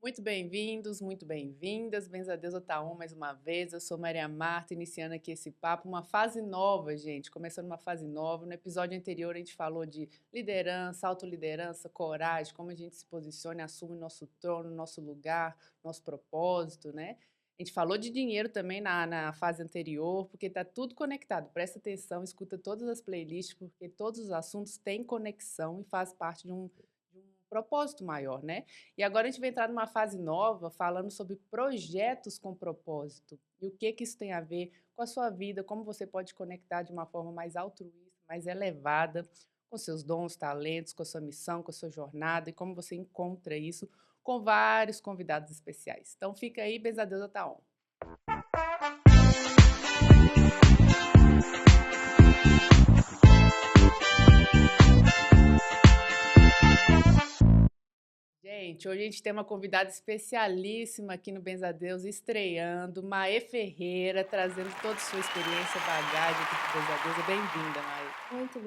Muito bem-vindos, muito bem-vindas. Bens a Deus, Otaon, mais uma vez. Eu sou Maria Marta, iniciando aqui esse papo, uma fase nova, gente. Começando uma fase nova. No episódio anterior, a gente falou de liderança, autoliderança, coragem, como a gente se posiciona, assume nosso trono, nosso lugar, nosso propósito, né? A gente falou de dinheiro também na fase anterior, porque está tudo conectado. Presta atenção, escuta todas as playlists, porque todos os assuntos têm conexão e faz parte de um propósito maior, né? E agora a gente vai entrar numa fase nova, falando sobre projetos com propósito. E o que isso tem a ver com a sua vida, como você pode conectar de uma forma mais altruísta, mais elevada, com seus dons, talentos, com a sua missão, com a sua jornada, e como você encontra isso com vários convidados especiais. Então fica aí, beijo a Deus, tá on. Gente, hoje a gente tem uma convidada especialíssima aqui no Bens a Deus, estreando, Maê Ferreira, trazendo toda a sua experiência, bagagem aqui para o Bens a Deus. Bem-vinda, Maê. Muito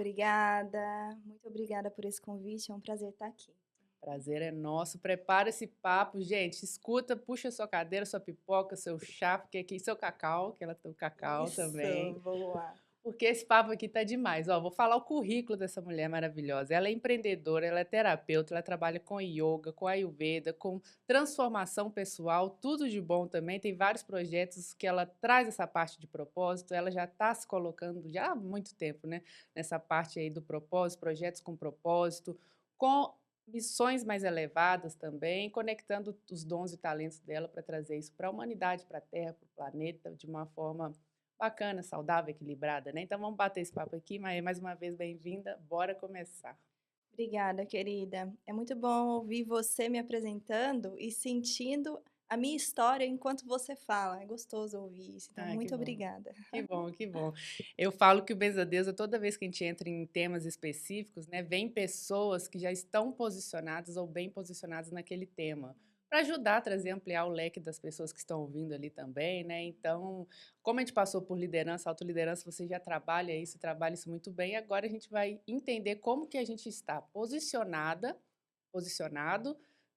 obrigada por esse convite, é um prazer estar aqui. Prazer é nosso. Prepara esse papo, gente. Escuta, puxa sua cadeira, sua pipoca, seu chá, porque aqui seu cacau, que ela tem o cacau também. Isso, boa. Porque esse papo aqui tá demais. Ó, vou falar o currículo dessa mulher maravilhosa. Ela é empreendedora, ela é terapeuta, ela trabalha com yoga, com ayurveda, com transformação pessoal, tudo de bom também. Tem vários projetos que ela traz essa parte de propósito. Ela já está se colocando já há muito tempo, né, nessa parte aí do propósito, projetos com propósito, com missões mais elevadas também, conectando os dons e talentos dela para trazer isso para a humanidade, para a Terra, para o planeta, de uma forma bacana, saudável, equilibrada, né? Então vamos bater esse papo aqui, Maê, mais uma vez bem-vinda, bora começar. Obrigada, querida. É muito bom ouvir você me apresentando e sentindo a minha história enquanto você fala. É gostoso ouvir isso, então Ai, que muito bom. obrigada. Que bom, que bom. Eu falo que o Bens a Deus, toda vez que a gente entra em temas específicos, né, vem pessoas que já estão posicionadas ou bem posicionadas naquele tema, para ajudar a trazer, ampliar o leque das pessoas que estão ouvindo ali também, né? Então, como a gente passou por liderança, autoliderança, você já trabalha isso muito bem. Agora a gente vai entender como que a gente está posicionado,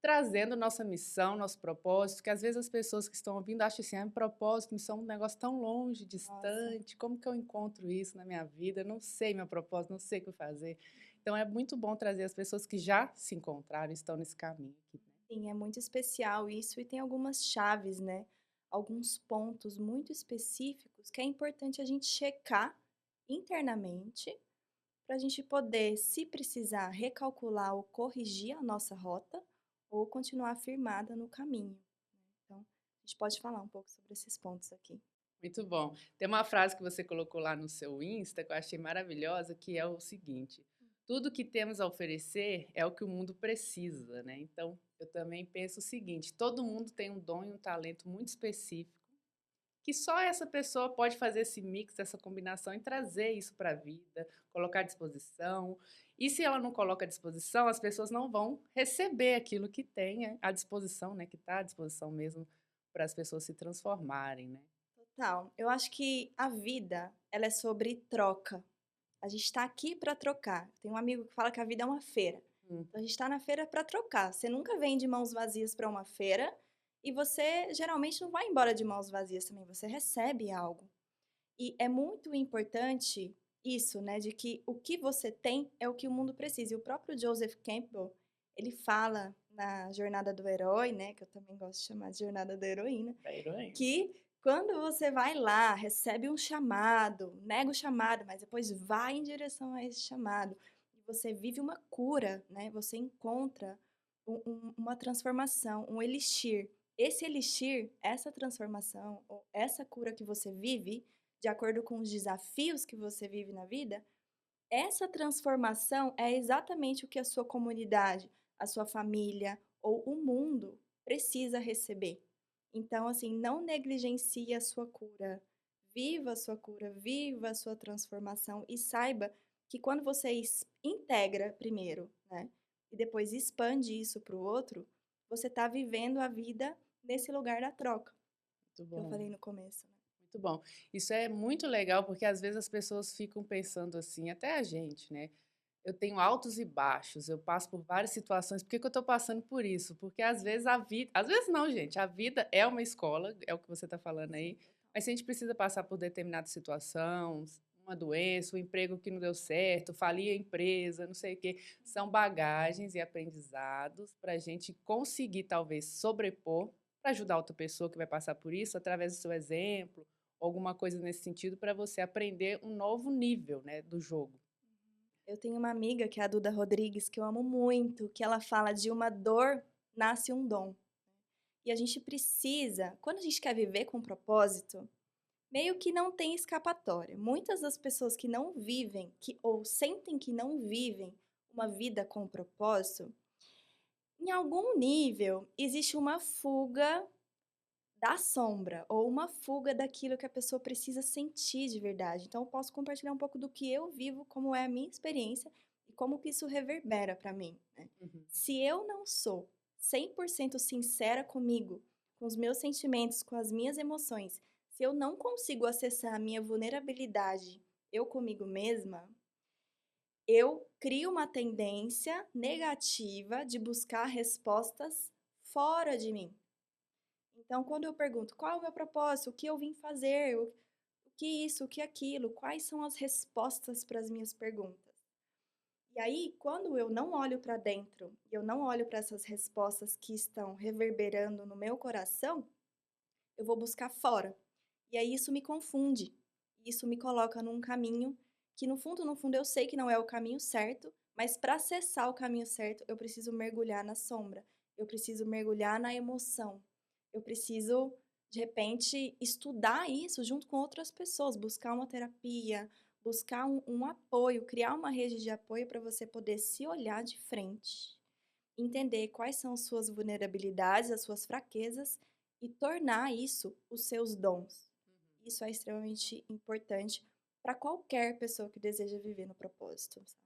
trazendo nossa missão, nosso propósito, que às vezes as pessoas que estão ouvindo acham assim, propósito, missão, um negócio tão longe, Nossa, distante, como que eu encontro isso na minha vida? Eu não sei meu propósito, não sei o que fazer. Então é muito bom trazer as pessoas que já se encontraram, estão nesse caminho aqui, né? sim, é muito especial isso e tem algumas chaves, né? Alguns pontos muito específicos que é importante a gente checar internamente para a gente poder, se precisar, recalcular ou corrigir a nossa rota ou continuar firmada no caminho. Então, a gente pode falar um pouco sobre esses pontos aqui. Muito bom. Tem uma frase que você colocou lá no seu Insta que eu achei maravilhosa, que é o seguinte: tudo que temos a oferecer é o que o mundo precisa, né? Então, eu também penso o seguinte: todo mundo tem um dom e um talento muito específico, que só essa pessoa pode fazer esse mix, essa combinação e trazer isso para a vida, colocar à disposição. E se ela não coloca à disposição, as pessoas não vão receber aquilo que tem à disposição, né? Que está à disposição mesmo para as pessoas se transformarem, né? Total. Eu acho que a vida, ela é sobre troca. A gente está aqui para trocar. Tem um amigo que fala que a vida é uma feira. Hum. Então, a gente está na feira para trocar. Você nunca vem de mãos vazias para uma feira e você geralmente não vai embora de mãos vazias também. Você recebe algo. E é muito importante isso, né, de que o que você tem é o que o mundo precisa. E o próprio Joseph Campbell, ele fala na Jornada do Herói, né, que eu também gosto de chamar de Jornada da Heroína, Da heroína. que quando você vai lá, recebe um chamado, nega o chamado, mas depois vai em direção a esse chamado, e você vive uma cura, né, você encontra uma transformação, um elixir. Esse elixir, essa transformação, ou essa cura que você vive, de acordo com os desafios que você vive na vida, essa transformação é exatamente o que a sua comunidade, a sua família ou o mundo precisa receber. Então, assim, não negligencie a sua cura. Viva a sua cura, viva a sua transformação e saiba que quando você integra primeiro, né, e depois expande isso para o outro, você está vivendo a vida nesse lugar da troca, Muito que eu bom. falei no começo, né? Muito bom. Isso é muito legal, porque às vezes as pessoas ficam pensando assim, até a gente, né? Eu tenho altos e baixos, eu passo por várias situações. Por que que eu estou passando por isso? Porque às vezes a vida, às vezes não, gente, a vida é uma escola, é o que você está falando Sim, aí, total. mas se a gente precisa passar por determinada situação, uma doença, um emprego que não deu certo, falir a empresa, não sei o quê, são bagagens e aprendizados para a gente conseguir talvez sobrepor, para ajudar outra pessoa que vai passar por isso, através do seu exemplo, alguma coisa nesse sentido, para você aprender um novo nível, né, do jogo. Eu tenho uma amiga que é a Duda Rodrigues, que eu amo muito, que ela fala de uma dor nasce um dom. E a gente precisa, quando a gente quer viver com propósito, meio que não tem escapatória. Muitas das pessoas que não vivem, que ou sentem que não vivem uma vida com propósito, em algum nível existe uma fuga da sombra ou uma fuga daquilo que a pessoa precisa sentir de verdade. Então eu posso compartilhar um pouco do que eu vivo, como é a minha experiência e como que isso reverbera para mim, né. Uhum. Se eu não sou 100% sincera comigo, com os meus sentimentos, com as minhas emoções, se eu não consigo acessar a minha vulnerabilidade, eu comigo mesma, eu crio uma tendência negativa de buscar respostas fora de mim. Então, quando eu pergunto: "Qual é o meu propósito? O que eu vim fazer? O que isso? O que aquilo?", quais são as respostas para as minhas perguntas? E aí, quando eu não olho para dentro, e eu não olho para essas respostas que estão reverberando no meu coração, eu vou buscar fora. E aí isso me confunde. Isso me coloca num caminho que no fundo eu sei que não é o caminho certo, mas para acessar o caminho certo, eu preciso mergulhar na sombra. Eu preciso mergulhar na emoção. Eu preciso, de repente, estudar isso junto com outras pessoas, buscar uma terapia, buscar um apoio, criar uma rede de apoio para você poder se olhar de frente, entender quais são as suas vulnerabilidades, as suas fraquezas e tornar isso os seus dons. Isso é extremamente importante para qualquer pessoa que deseja viver no propósito, sabe?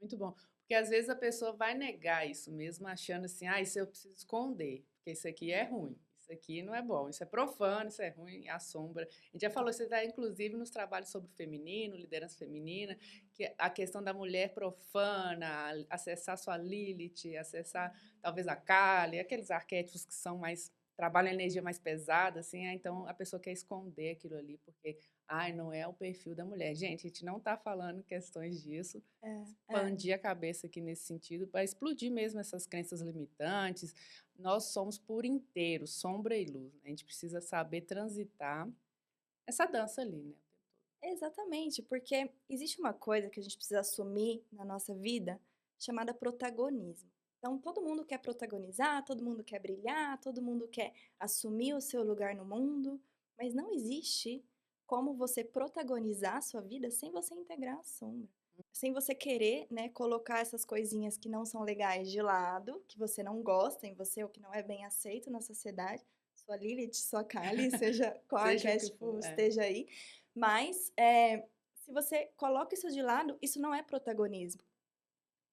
Muito bom. Porque às vezes a pessoa vai negar isso mesmo, achando assim, ah, isso eu preciso esconder, porque isso aqui é ruim, isso aqui não é bom, isso é profano, isso é ruim, assombra. A gente já falou, você está inclusive nos trabalhos sobre o feminino, liderança feminina, que a questão da mulher profana, acessar sua Lilith, acessar talvez a Kali, aqueles arquétipos que são mais, trabalham a energia mais pesada, assim, então a pessoa quer esconder aquilo ali, porque, ai, não é o perfil da mulher. Gente, a gente não está falando questões disso, É. expandir a cabeça aqui nesse sentido, para explodir mesmo essas crenças limitantes. Nós somos por inteiro, sombra e luz, né? A gente precisa saber transitar essa dança ali, né? Exatamente, porque existe uma coisa que a gente precisa assumir na nossa vida chamada protagonismo. Então, todo mundo quer protagonizar, todo mundo quer brilhar, todo mundo quer assumir o seu lugar no mundo, mas não existe como você protagonizar a sua vida sem você integrar a sombra. Sem você querer, né, colocar essas coisinhas que não são legais de lado, que você não gosta em você ou que não é bem aceito na sociedade, sua Lilith, sua Kali, seja qual Seja o que for, arquétipo é. esteja aí, mas, se você coloca isso de lado, isso não é protagonismo.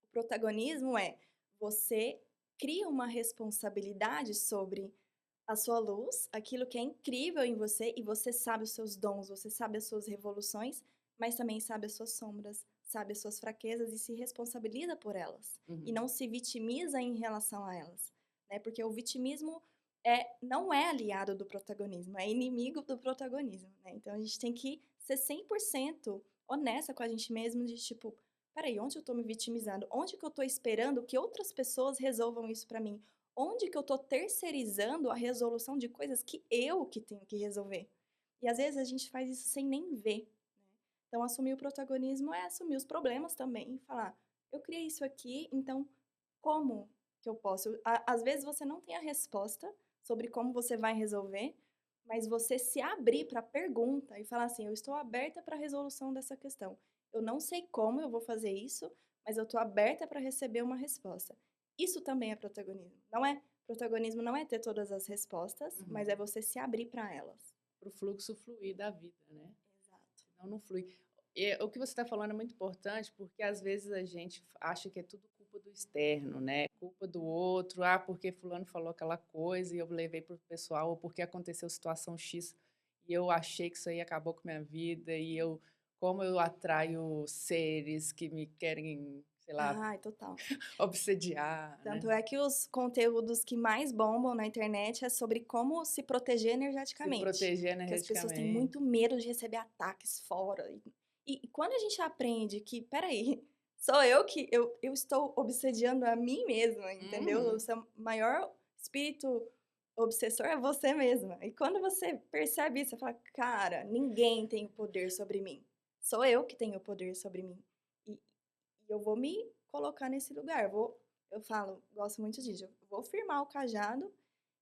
O protagonismo é você cria uma responsabilidade sobre a sua luz, aquilo que é incrível em você e você sabe os seus dons, você sabe as suas revoluções, mas também sabe as suas sombras, sabe as suas fraquezas e se responsabiliza por elas. E Uhum. não se vitimiza em relação a elas, né? Porque o vitimismo não é aliado do protagonismo, é inimigo do protagonismo, né? Então a gente tem que ser 100% honesta com a gente mesmo de tipo, peraí, onde eu tô me vitimizando? Onde que eu tô esperando que outras pessoas resolvam isso pra mim? Onde que eu tô terceirizando a resolução de coisas que tenho que resolver? E às vezes a gente faz isso sem nem ver, né. Então assumir o protagonismo é assumir os problemas também e falar: "Eu criei isso aqui, então como que eu posso?" Às vezes você não tem a resposta sobre como você vai resolver, mas você se abrir para a pergunta e falar assim: "Eu estou aberta para a resolução dessa questão. Eu não sei como eu vou fazer isso, mas eu estou aberta para receber uma resposta." Isso também é protagonismo. Protagonismo não é ter todas as respostas, mas é Uhum. você se abrir para elas. Para o fluxo fluir da vida, né? Exato. Senão não flui. E o que você está falando é muito importante, porque às vezes a gente acha que é tudo culpa do externo, né? Culpa do outro, ah, porque fulano falou aquela coisa e eu levei para o pessoal, ou porque aconteceu situação X e eu achei que isso aí acabou com a minha vida e eu Como eu atraio seres que me querem, sei lá, Ai, total. obsediar, né? Tanto é que os conteúdos que mais bombam na internet é sobre como se proteger Se energeticamente. proteger Que as pessoas têm energeticamente. muito medo de receber ataques fora. E quando a gente aprende que, peraí, sou eu que eu estou obsediando a mim mesma, entendeu? O Uhum. seu maior espírito obsessor é você mesma. E quando você percebe isso, você fala, cara, ninguém tem o poder sobre mim. Sou eu que tenho o poder sobre mim. E, e eu vou me colocar nesse lugar. Eu falo, gosto muito disso. Eu vou firmar o cajado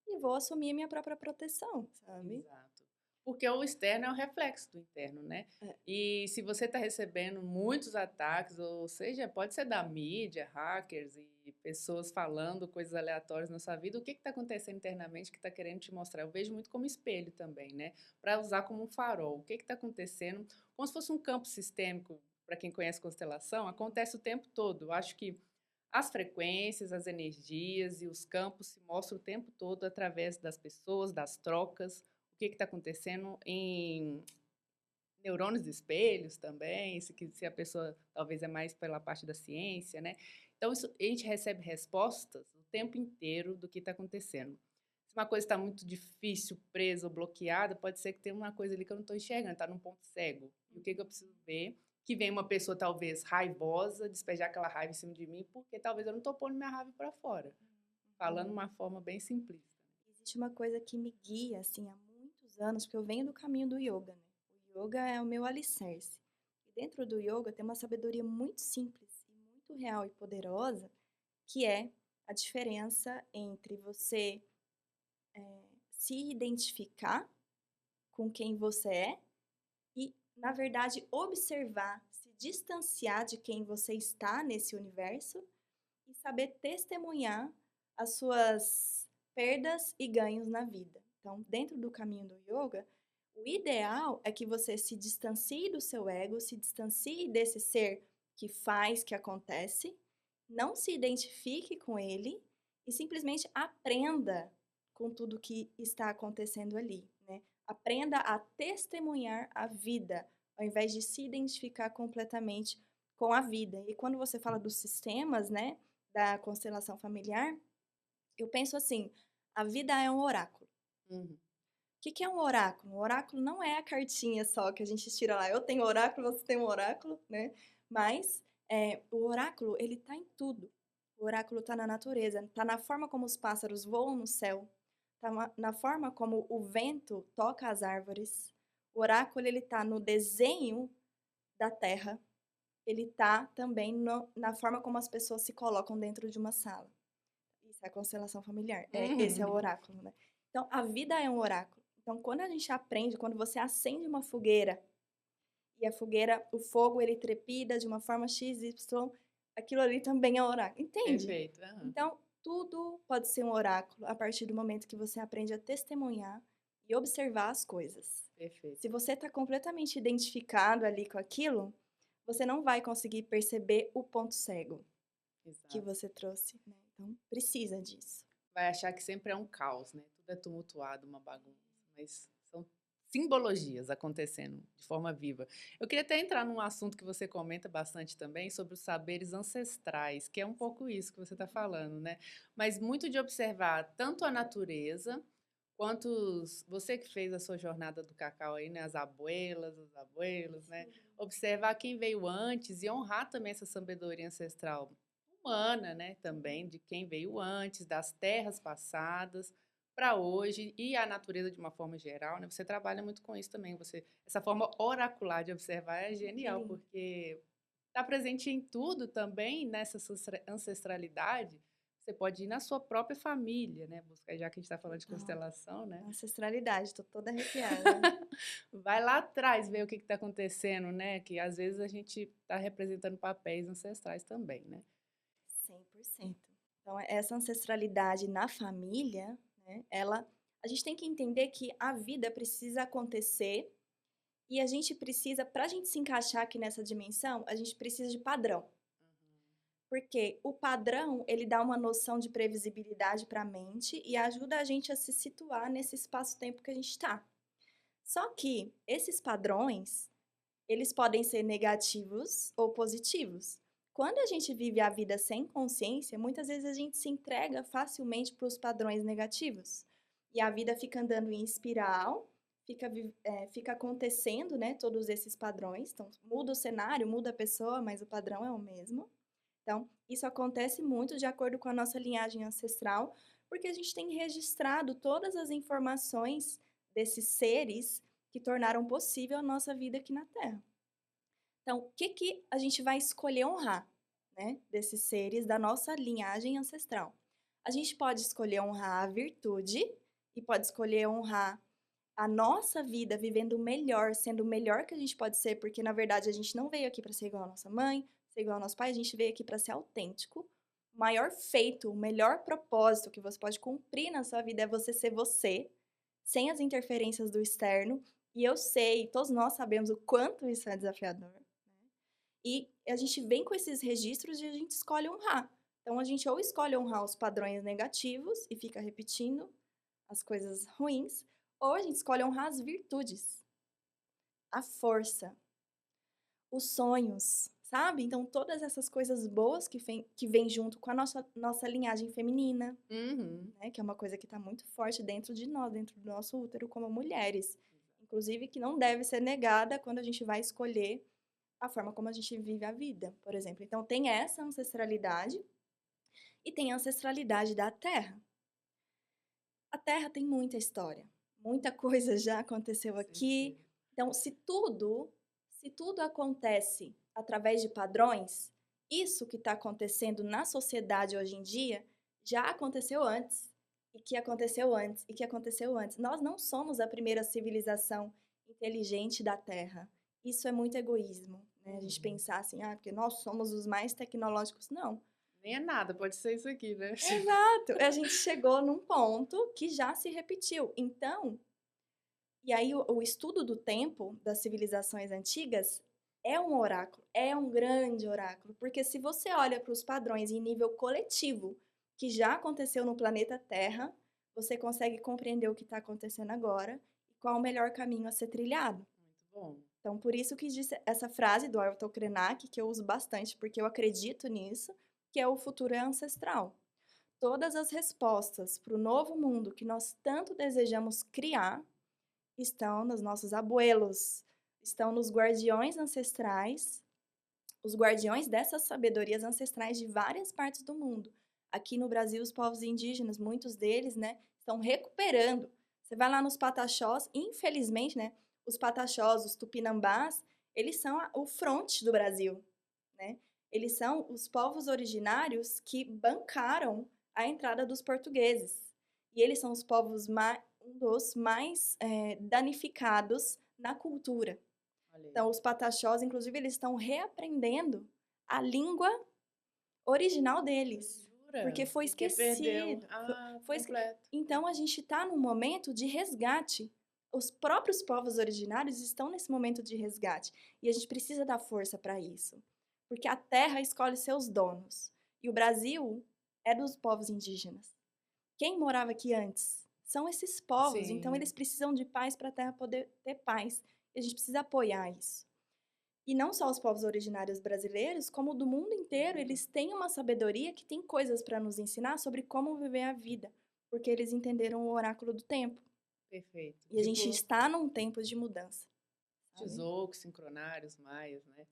e vou assumir a minha própria proteção, sabe? Exato. Porque o externo é o reflexo do interno, né? É. E se você está recebendo muitos ataques, ou seja, pode ser da mídia, hackers e pessoas falando coisas aleatórias na sua vida, o que está acontecendo internamente que está querendo te mostrar? Eu vejo muito como espelho também, né? Para usar como um farol. O que está acontecendo? Como se fosse um campo sistêmico, para quem conhece constelação, acontece o tempo todo. Eu acho que as frequências, as energias e os campos se mostram o tempo todo através das pessoas, das trocas, o que está acontecendo em neurônios espelhos também, se a pessoa talvez é mais pela parte da ciência, né? Então, a gente recebe respostas o tempo inteiro do que está acontecendo. Se uma coisa está muito difícil, presa ou bloqueada, pode ser que tenha uma coisa ali que eu não estou enxergando, está num ponto cego. E o que eu preciso ver? Que vem uma pessoa talvez raivosa, despejar aquela raiva em cima de mim, porque talvez eu não estou pondo minha raiva para fora. Falando de Uhum. uma forma bem simplista. Existe uma coisa que me guia, assim, há muitos anos, porque eu venho do caminho do yoga, né? O yoga é o meu alicerce. E dentro do yoga tem uma sabedoria muito simples e muito real e poderosa, que é a diferença entre você se identificar com quem você é e, na verdade, observar, se distanciar de quem você está nesse universo e saber testemunhar as suas perdas e ganhos na vida. Então, dentro do caminho do yoga, o ideal é que você se distancie do seu ego, se distancie desse ser que faz, que acontece, não se identifique com ele e simplesmente aprenda com tudo que está acontecendo ali, né? Aprenda a testemunhar a vida, ao invés de se identificar completamente com a vida. E quando você fala dos sistemas, né, da constelação familiar, eu penso assim, a vida é um oráculo. Uhum. O que é um oráculo? Um oráculo não é a cartinha só que a gente tira lá. Eu tenho oráculo, você tem um oráculo, né? Mas o oráculo, ele tá em tudo. O oráculo tá na natureza, tá na forma como os pássaros voam no céu, tá na forma como o vento toca as árvores. O oráculo, ele tá no desenho da terra, ele tá também na forma como as pessoas se colocam dentro de uma sala. Isso é a constelação familiar. Esse é o Uhum. oráculo, né? Então, a vida é um oráculo. Então, quando a gente aprende, quando você acende uma fogueira e a fogueira, o fogo, ele trepida de uma forma X, Y, aquilo ali também é um oráculo. Entende? Perfeito. Aham. Então, tudo pode ser um oráculo a partir do momento que você aprende a testemunhar e observar as coisas. Se Perfeito. você está completamente identificado ali com aquilo, você não vai conseguir perceber o ponto cego que Exato. você trouxe, né? Então, precisa disso. Vai achar que sempre é um caos, né? Tudo é tumultuado, uma bagunça, mas são simbologias acontecendo de forma viva. Eu queria até entrar num assunto que você comenta bastante também sobre os saberes ancestrais, que é um pouco isso que você está falando, né? Mas muito de observar tanto a natureza quanto você que fez a sua jornada do cacau aí, né? As abuelas, os abuelos, né? Observar quem veio antes e honrar também essa sabedoria ancestral humana, né, também, de quem veio antes, das terras passadas para hoje e a natureza de uma forma geral, né? Você trabalha muito com isso também. Essa forma oracular de observar é genial, Sim. porque está presente em tudo também nessa ancestralidade. Você pode ir na sua própria família, né? Buscar, já que a gente está falando de Total. constelação, né? Ancestralidade, tô toda arrepiada. Vai lá atrás ver o que está acontecendo, né? Que às vezes a gente está representando papéis ancestrais também, né? 100%. Então, essa ancestralidade na família, né, a gente tem que entender que a vida precisa acontecer e a gente precisa, para a gente se encaixar aqui nessa dimensão, a gente precisa de padrão. Porque o padrão, ele dá uma noção de previsibilidade para a mente e ajuda a gente a se situar nesse espaço-tempo que a gente está. Só que esses padrões, eles podem ser negativos ou positivos. Quando a gente vive a vida sem consciência, muitas vezes a gente se entrega facilmente para os padrões negativos. E a vida fica andando em espiral, fica acontecendo, né, todos esses padrões. Então, muda o cenário, muda a pessoa, mas o padrão é o mesmo. Então, isso acontece muito de acordo com a nossa linhagem ancestral, porque a gente tem registrado todas as informações desses seres que tornaram possível a nossa vida aqui na Terra. Então, o que que a gente vai escolher honrar, né, desses seres da nossa linhagem ancestral? A gente pode escolher honrar a virtude e pode escolher honrar a nossa vida vivendo o melhor, sendo o melhor que a gente pode ser, porque na verdade a gente não veio aqui para ser igual a nossa mãe, ser igual ao nosso pai, a gente veio aqui para ser autêntico. O maior feito, o melhor propósito que você pode cumprir na sua vida é você ser você, sem as interferências do externo. E eu sei, todos nós sabemos o quanto isso é desafiador. E a gente vem com esses registros e a gente escolhe honrar. Então a gente ou escolhe honrar os padrões negativos e fica repetindo as coisas ruins, ou a gente escolhe honrar as virtudes, a força, os sonhos, sabe? Então todas essas coisas boas que vem junto com a nossa linhagem feminina, Uhum. né? Que é uma coisa que está muito forte dentro de nós, dentro do nosso útero como mulheres. Inclusive que não deve ser negada quando a gente vai escolher a forma como a gente vive a vida, por exemplo. Então, tem essa ancestralidade e tem a ancestralidade da Terra. A Terra tem muita história, muita coisa já aconteceu aqui. Certeza. Então, se tudo acontece através de padrões, isso que está acontecendo na sociedade hoje em dia já aconteceu antes, e que aconteceu antes, e que aconteceu antes. Nós não somos a primeira civilização inteligente da Terra. Isso é muito egoísmo, né? A gente Uhum. pensar assim, porque nós somos os mais tecnológicos. Não. Nem é nada, pode ser isso aqui, né? Exato. A gente chegou num ponto que já se repetiu. Então, e aí o estudo do tempo das civilizações antigas é um oráculo, é um grande oráculo, porque se você olha para os padrões em nível coletivo que já aconteceu no planeta Terra, você consegue compreender o que está acontecendo agora e qual o melhor caminho a ser trilhado. Muito bom. Então, por isso que disse essa frase do Ailton Krenak, que eu uso bastante, porque eu acredito nisso, que é o futuro é ancestral. Todas as respostas para o novo mundo que nós tanto desejamos criar estão nos nossos abuelos, estão nos guardiões ancestrais, os guardiões dessas sabedorias ancestrais de várias partes do mundo. Aqui no Brasil, os povos indígenas, muitos deles, né, estão recuperando. Você vai lá nos pataxós, infelizmente, né, os pataxós, os tupinambás, eles são o fronte do Brasil, né? Eles são os povos originários que bancaram a entrada dos portugueses. E eles são os povos um dos mais danificados na cultura. Olha aí. Então, os pataxós, inclusive, eles estão reaprendendo a língua original deles, porque Jura? foi Porque perdeu. esquecido. Ah, Foi esque... completo. Então, a gente está num momento de resgate. Os próprios povos originários estão nesse momento de resgate. E a gente precisa dar força para isso. Porque a terra escolhe seus donos. E o Brasil é dos povos indígenas. Quem morava aqui antes? São esses povos. Então, Sim. eles precisam de paz para a terra poder ter paz. E a gente precisa apoiar isso. E não só os povos originários brasileiros, como do mundo inteiro, eles têm uma sabedoria que tem coisas para nos ensinar sobre como viver a vida, porque eles entenderam o oráculo do tempo. Perfeito. E a gente Tipo, está num tempo de mudança, sabe? Tzolk'in, sincronários, maias, né?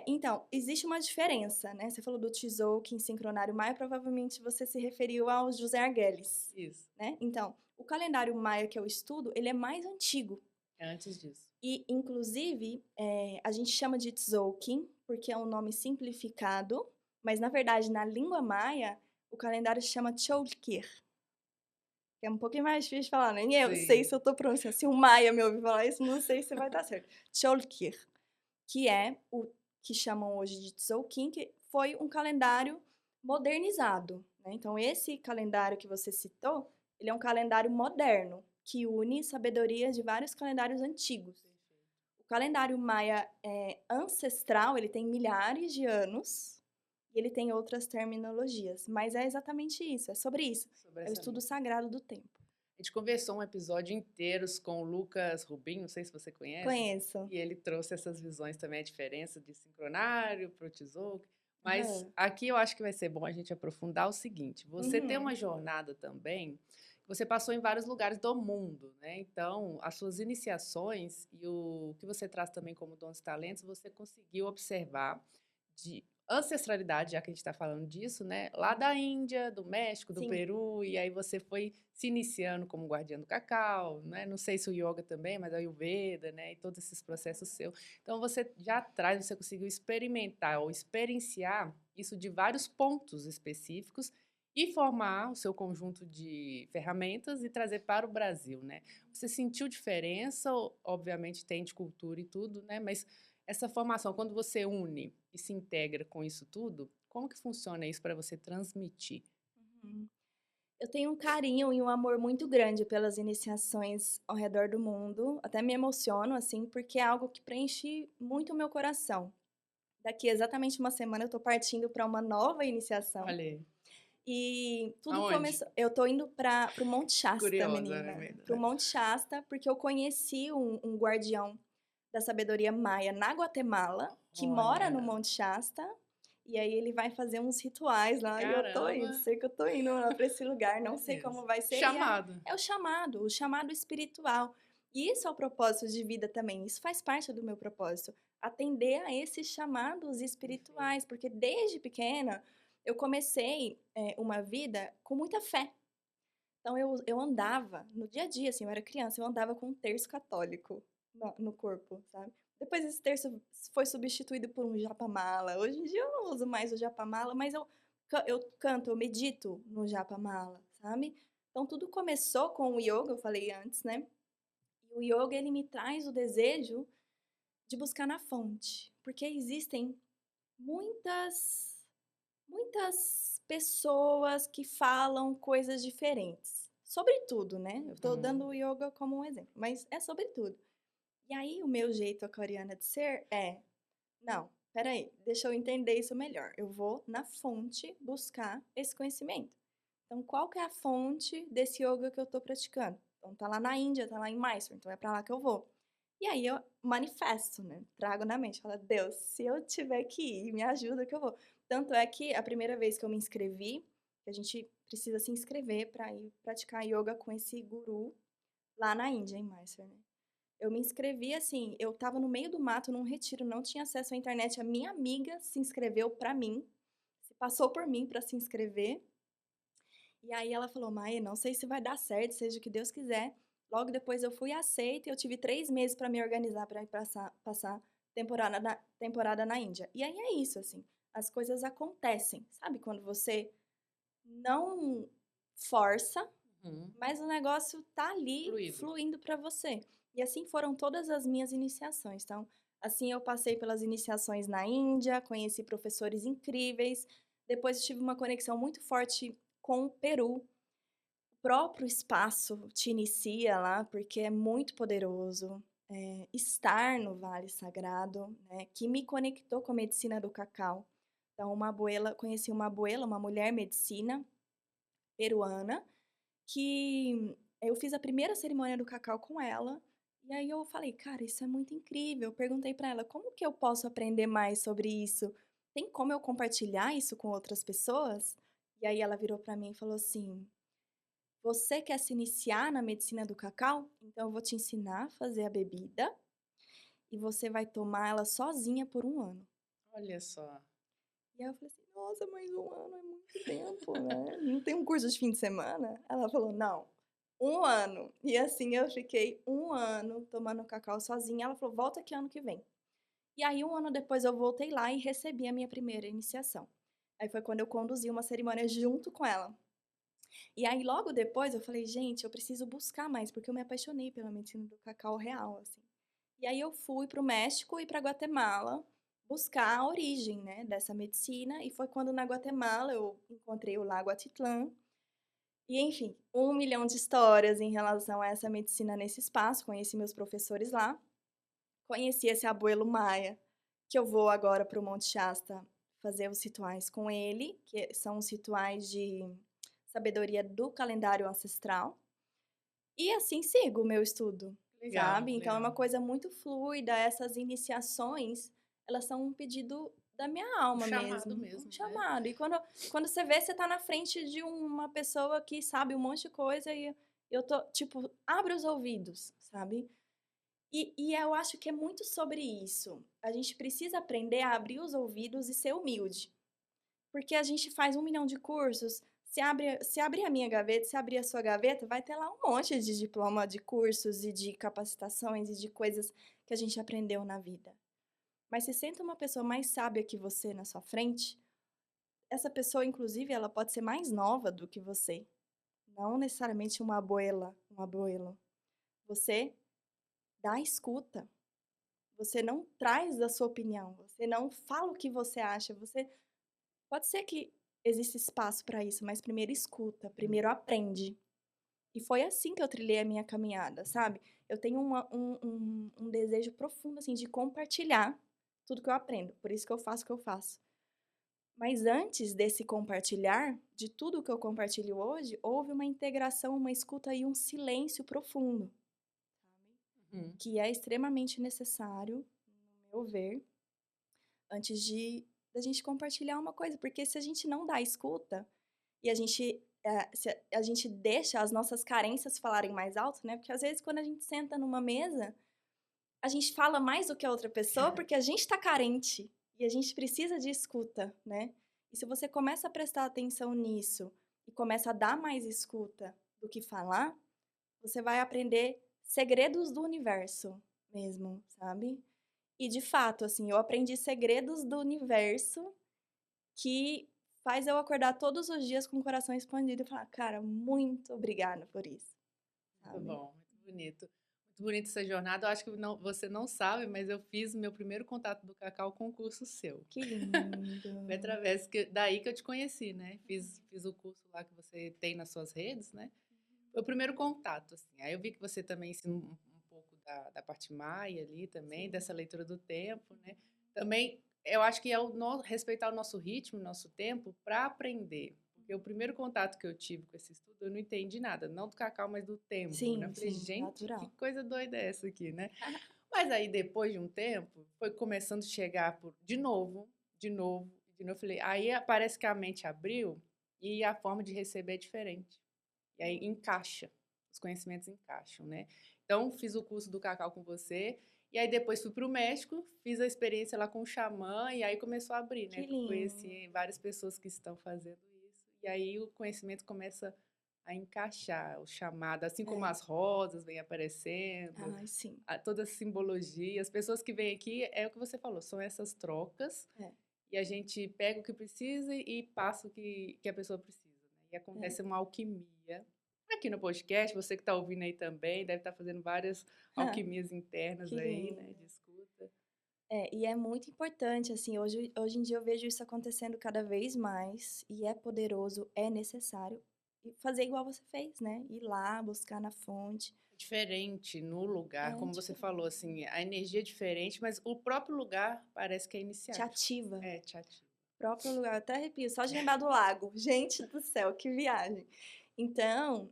Então, existe uma diferença, né? Você falou do Tzolk'in, sincronário maia, provavelmente você se referiu ao José Arguelles, Isso. né? Então, o calendário maia que eu estudo, ele é mais antigo. É antes disso. E, inclusive, a gente chama de Tzolk'in, porque é um nome simplificado, mas, na verdade, na língua maia, o calendário se chama Cholquir, que é um pouquinho mais difícil de falar, nem eu sei Sim. se eu tô pronunciando. Se o maia me ouvir falar isso, não sei se vai dar certo. Cholquir, que é o que chamam hoje de Tzolk'in, que foi um calendário modernizado, né? Então, esse calendário que você citou, ele é um calendário moderno, que une sabedoria de vários calendários antigos. O calendário maia ancestral, ele tem milhares de anos e ele tem outras terminologias, mas é exatamente isso, é sobre isso. Sobre É o essa estudo linha. sagrado do tempo. A gente conversou um episódio inteiro com o Lucas Rubim, não sei se você conhece, Conheço. e ele trouxe essas visões também, a diferença de sincronário para o Tzolk'in. Mas Aham. aqui eu acho que vai ser bom a gente aprofundar o seguinte: você tem uma Uhum. jornada também, você passou em vários lugares do mundo, né? Então, as suas iniciações e o que você traz também como dons e talentos, você conseguiu observar de ancestralidade, já que a gente está falando disso, né? Lá da Índia, do México, do Sim. Peru, e aí você foi se iniciando como guardiã do cacau, né? Não sei se o yoga também, mas a Ayurveda, né? E todos esses processos seus. Então você já atrás você conseguiu experimentar ou experienciar isso de vários pontos específicos e formar o seu conjunto de ferramentas e trazer para o Brasil, né? Você sentiu diferença? Obviamente tem de cultura e tudo, né? Mas essa formação, quando você une e se integra com isso tudo, como que funciona isso para você transmitir? Uhum. Eu tenho um carinho e um amor muito grande pelas iniciações ao redor do mundo. Até me emociono, assim, porque é algo que preenche muito o meu coração. Daqui exatamente uma semana eu tô partindo para uma nova iniciação. Olha aí, E tudo aonde? começou. Eu tô indo para o Monte Shasta, Curiosa, né, menina. menina? Para o Monte Shasta, porque eu conheci um guardião da sabedoria maia na Guatemala, que mora no Olha, Monte Shasta. E aí ele vai fazer uns rituais lá e eu tô indo, caramba, sei que eu tô indo lá pra esse lugar, não é sei como mesmo. vai ser. E aí Chamado. é o chamado espiritual. E isso é o propósito de vida também, isso faz parte do meu propósito, atender a esses chamados Perfeito. espirituais, porque desde pequena eu comecei uma vida com muita fé. Então eu andava, no dia a dia, assim, eu era criança, eu andava com um terço católico no corpo, sabe. Depois esse terço foi substituído por um japamala. Hoje em dia eu não uso mais o japamala, mas eu canto, eu medito no japamala, sabe. Então tudo começou com o ioga, eu falei antes, né. E o ioga ele me traz o desejo de buscar na fonte, porque existem muitas muitas pessoas que falam coisas diferentes. Sobre tudo, né? Eu tô dando Uhum. o yoga como um exemplo, mas é sobre tudo. E aí o meu jeito aquariana de ser é, não, peraí, deixa eu entender isso melhor. Eu vou na fonte buscar esse conhecimento. Então, qual que é a fonte desse yoga que eu tô praticando? Então, tá lá na Índia, tá lá em Mysore, então é pra lá que eu vou. E aí eu manifesto, né? Trago na mente, falo, Deus, se eu tiver que ir, me ajuda que eu vou. Tanto é que a primeira vez que eu me inscrevi, que a gente precisa se inscrever para ir praticar yoga com esse guru lá na Índia, em Mysore, né? Eu me inscrevi assim, eu estava no meio do mato, num retiro, não tinha acesso à internet. A minha amiga se inscreveu para mim, se passou por mim para se inscrever. E aí ela falou: "Maia, não sei se vai dar certo, seja o que Deus quiser". Logo depois eu fui aceita e eu tive 3 meses para me organizar para ir passar temporada na Índia. E aí é isso, assim, as coisas acontecem, sabe quando você não força, Uhum. mas o negócio tá ali Fluido. fluindo para você. E assim foram todas as minhas iniciações. Então, assim eu passei pelas iniciações na Índia, conheci professores incríveis, depois tive uma conexão muito forte com o Peru. O próprio espaço te inicia lá, porque é muito poderoso. Estar no Vale Sagrado, né, que me conectou com a medicina do cacau. Então, conheci uma abuela, uma mulher medicina peruana, que eu fiz a primeira cerimônia do cacau com ela, e aí eu falei: "Cara, isso é muito incrível". Eu perguntei para ela: "Como que eu posso aprender mais sobre isso? Tem como eu compartilhar isso com outras pessoas?". E aí ela virou para mim e falou assim: "Você quer se iniciar na medicina do cacau? Então eu vou te ensinar a fazer a bebida e você vai tomar ela sozinha por um ano". Olha só. E aí eu falei assim: "Nossa, mas um ano é muito tempo, né, não tem um curso de fim de semana?". Ela falou: "Não, um ano". E assim eu fiquei um ano tomando cacau sozinha, ela falou: "Volta aqui ano que vem". E aí um ano depois eu voltei lá e recebi a minha primeira iniciação. Aí foi quando eu conduzi uma cerimônia junto com ela. E aí logo depois eu falei: "Gente, eu preciso buscar mais", porque eu me apaixonei pela medicina do cacau real, assim. E aí eu fui para o México e para Guatemala buscar a origem, né, dessa medicina, e foi quando na Guatemala eu encontrei o Lago Atitlán. E enfim, 1 milhão de histórias em relação a essa medicina nesse espaço, conheci meus professores lá, conheci esse abuelo maia, que eu vou agora para o Monte Shasta fazer os rituais com ele, que são os rituais de sabedoria do calendário ancestral. E assim sigo o meu estudo, Legal, sabe. Então é uma legal. coisa muito fluida, essas iniciações, elas são um pedido da minha Um alma chamado mesmo, um mesmo, né? chamado. E quando você vê, você tá na frente de uma pessoa que sabe um monte de coisa e eu tô tipo, abre os ouvidos, sabe. E eu acho que é muito sobre isso. A gente precisa aprender a abrir os ouvidos e ser humilde. Porque a gente faz 1 milhão de cursos, se abrir a minha gaveta, se abrir a sua gaveta, vai ter lá um monte de diploma de cursos e de capacitações e de coisas que a gente aprendeu na vida. Mas se senta uma pessoa mais sábia que você na sua frente, essa pessoa, inclusive, ela pode ser mais nova do que você. Não necessariamente uma abuela, um abuelo. Você dá escuta. Você não traz a sua opinião. Você não fala o que você acha. Você pode ser que exista espaço para isso, mas primeiro escuta, Hum. primeiro aprende. E foi assim que eu trilhei a minha caminhada, sabe. Eu tenho um desejo profundo, assim, de compartilhar tudo que eu aprendo, por isso que eu faço o que eu faço. Mas antes desse compartilhar, de tudo que eu compartilho hoje, houve uma integração, uma escuta e um silêncio profundo, sabe, Uhum. que é extremamente necessário, no meu ver, antes de da gente compartilhar uma coisa, porque se a gente não dá escuta e a gente, se a gente deixa as nossas carências falarem mais alto, né, porque às vezes quando a gente senta numa mesa, a gente fala mais do que a outra pessoa, porque a gente tá carente e a gente precisa de escuta, né. E se você começa a prestar atenção nisso e começa a dar mais escuta do que falar, você vai aprender segredos do universo mesmo, sabe. E de fato, assim, eu aprendi segredos do universo que faz eu acordar todos os dias com o coração expandido e falar: "Cara, muito obrigada por isso", Muito sabe. bom, muito bonito. Muito bonita essa jornada. Eu acho que não, você não sabe, mas eu fiz meu primeiro contato do Cacau com um curso seu. Que lindo. Foi através daí que eu te conheci, né? Fiz o curso lá que você tem nas suas redes, né? Foi o primeiro contato, assim. Aí eu vi que você também ensina um pouco da parte maia ali também, Sim. dessa leitura do tempo, né? Também eu acho que é respeitar o nosso ritmo, o nosso tempo para aprender. Porque o primeiro contato que eu tive com esse estudo, eu não entendi nada, não do cacau, mas do tempo, né? Eu Sim, falei, sim, gente, que natural. coisa doida é essa aqui, né? Mas aí depois de um tempo, foi começando a chegar de novo, de novo, de novo. Eu falei, aí parece que a mente abriu e a forma de receber é diferente. E aí Muito. encaixa, os conhecimentos encaixam, né? Então, fiz o curso do cacau com você, e aí depois fui para o México, fiz a experiência lá com o xamã, e aí começou a abrir, Que né? lindo. Conheci várias pessoas que estão fazendo isso, e aí o conhecimento começa a encaixar, o chamado, assim como É. as rosas vêm aparecendo, Ai, sim. toda a simbologia. As pessoas que vêm aqui, é o que você falou, são essas trocas, É, e a gente pega o que precisa e passa o que a pessoa precisa, né? E é. acontece uma alquimia. Aqui no podcast, você que está ouvindo aí também, deve estar fazendo várias alquimias internas Que aí, né, lindo. de escuta. É, e é muito importante, assim, hoje em dia eu vejo isso acontecendo cada vez mais, e é poderoso, é necessário, e fazer igual você fez, né, ir lá, buscar na fonte. Diferente no lugar, É como você falou, diferente. assim, a energia é diferente, mas o próprio lugar parece que é Te iniciático. ativa. É, te ativa. Próprio lugar, eu até arrepio só de lembrar do lago. Gente do céu, que viagem. Então,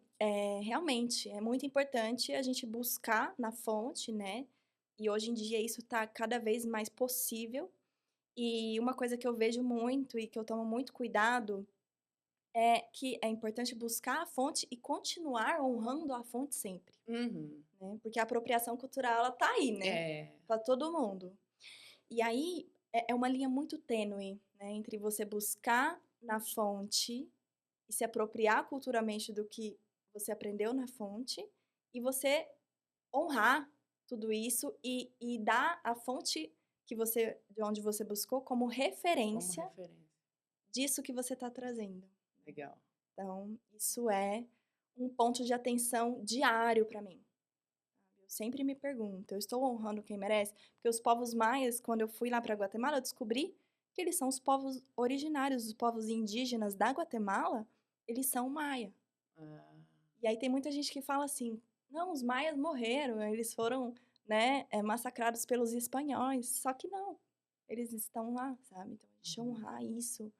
realmente, é muito importante a gente buscar na fonte, né, e hoje em dia isso tá cada vez mais possível. E uma coisa que eu vejo muito e que eu tomo muito cuidado, é que é importante buscar a fonte e continuar honrando a fonte sempre, Uhum. né, porque a apropriação cultural ela tá aí, né, É, pra todo mundo. E aí, é uma linha muito tênue, né, entre você buscar na fonte e se apropriar culturalmente do que você aprendeu na fonte, e você honrar tudo isso e dar a fonte de onde você buscou como como referência referência. disso que você está trazendo. Legal. Então, isso é um ponto de atenção diário para mim. Eu sempre me pergunto: eu estou honrando quem merece? Porque os povos maias, quando eu fui lá para Guatemala, eu descobri que eles são os povos originários, os povos indígenas da Guatemala, eles são maia. Ah, E aí tem muita gente que fala assim: não, os maias morreram, eles foram, né, massacrados pelos espanhóis. Só que não, eles estão lá, sabe? Então a gente uhum. honrar isso,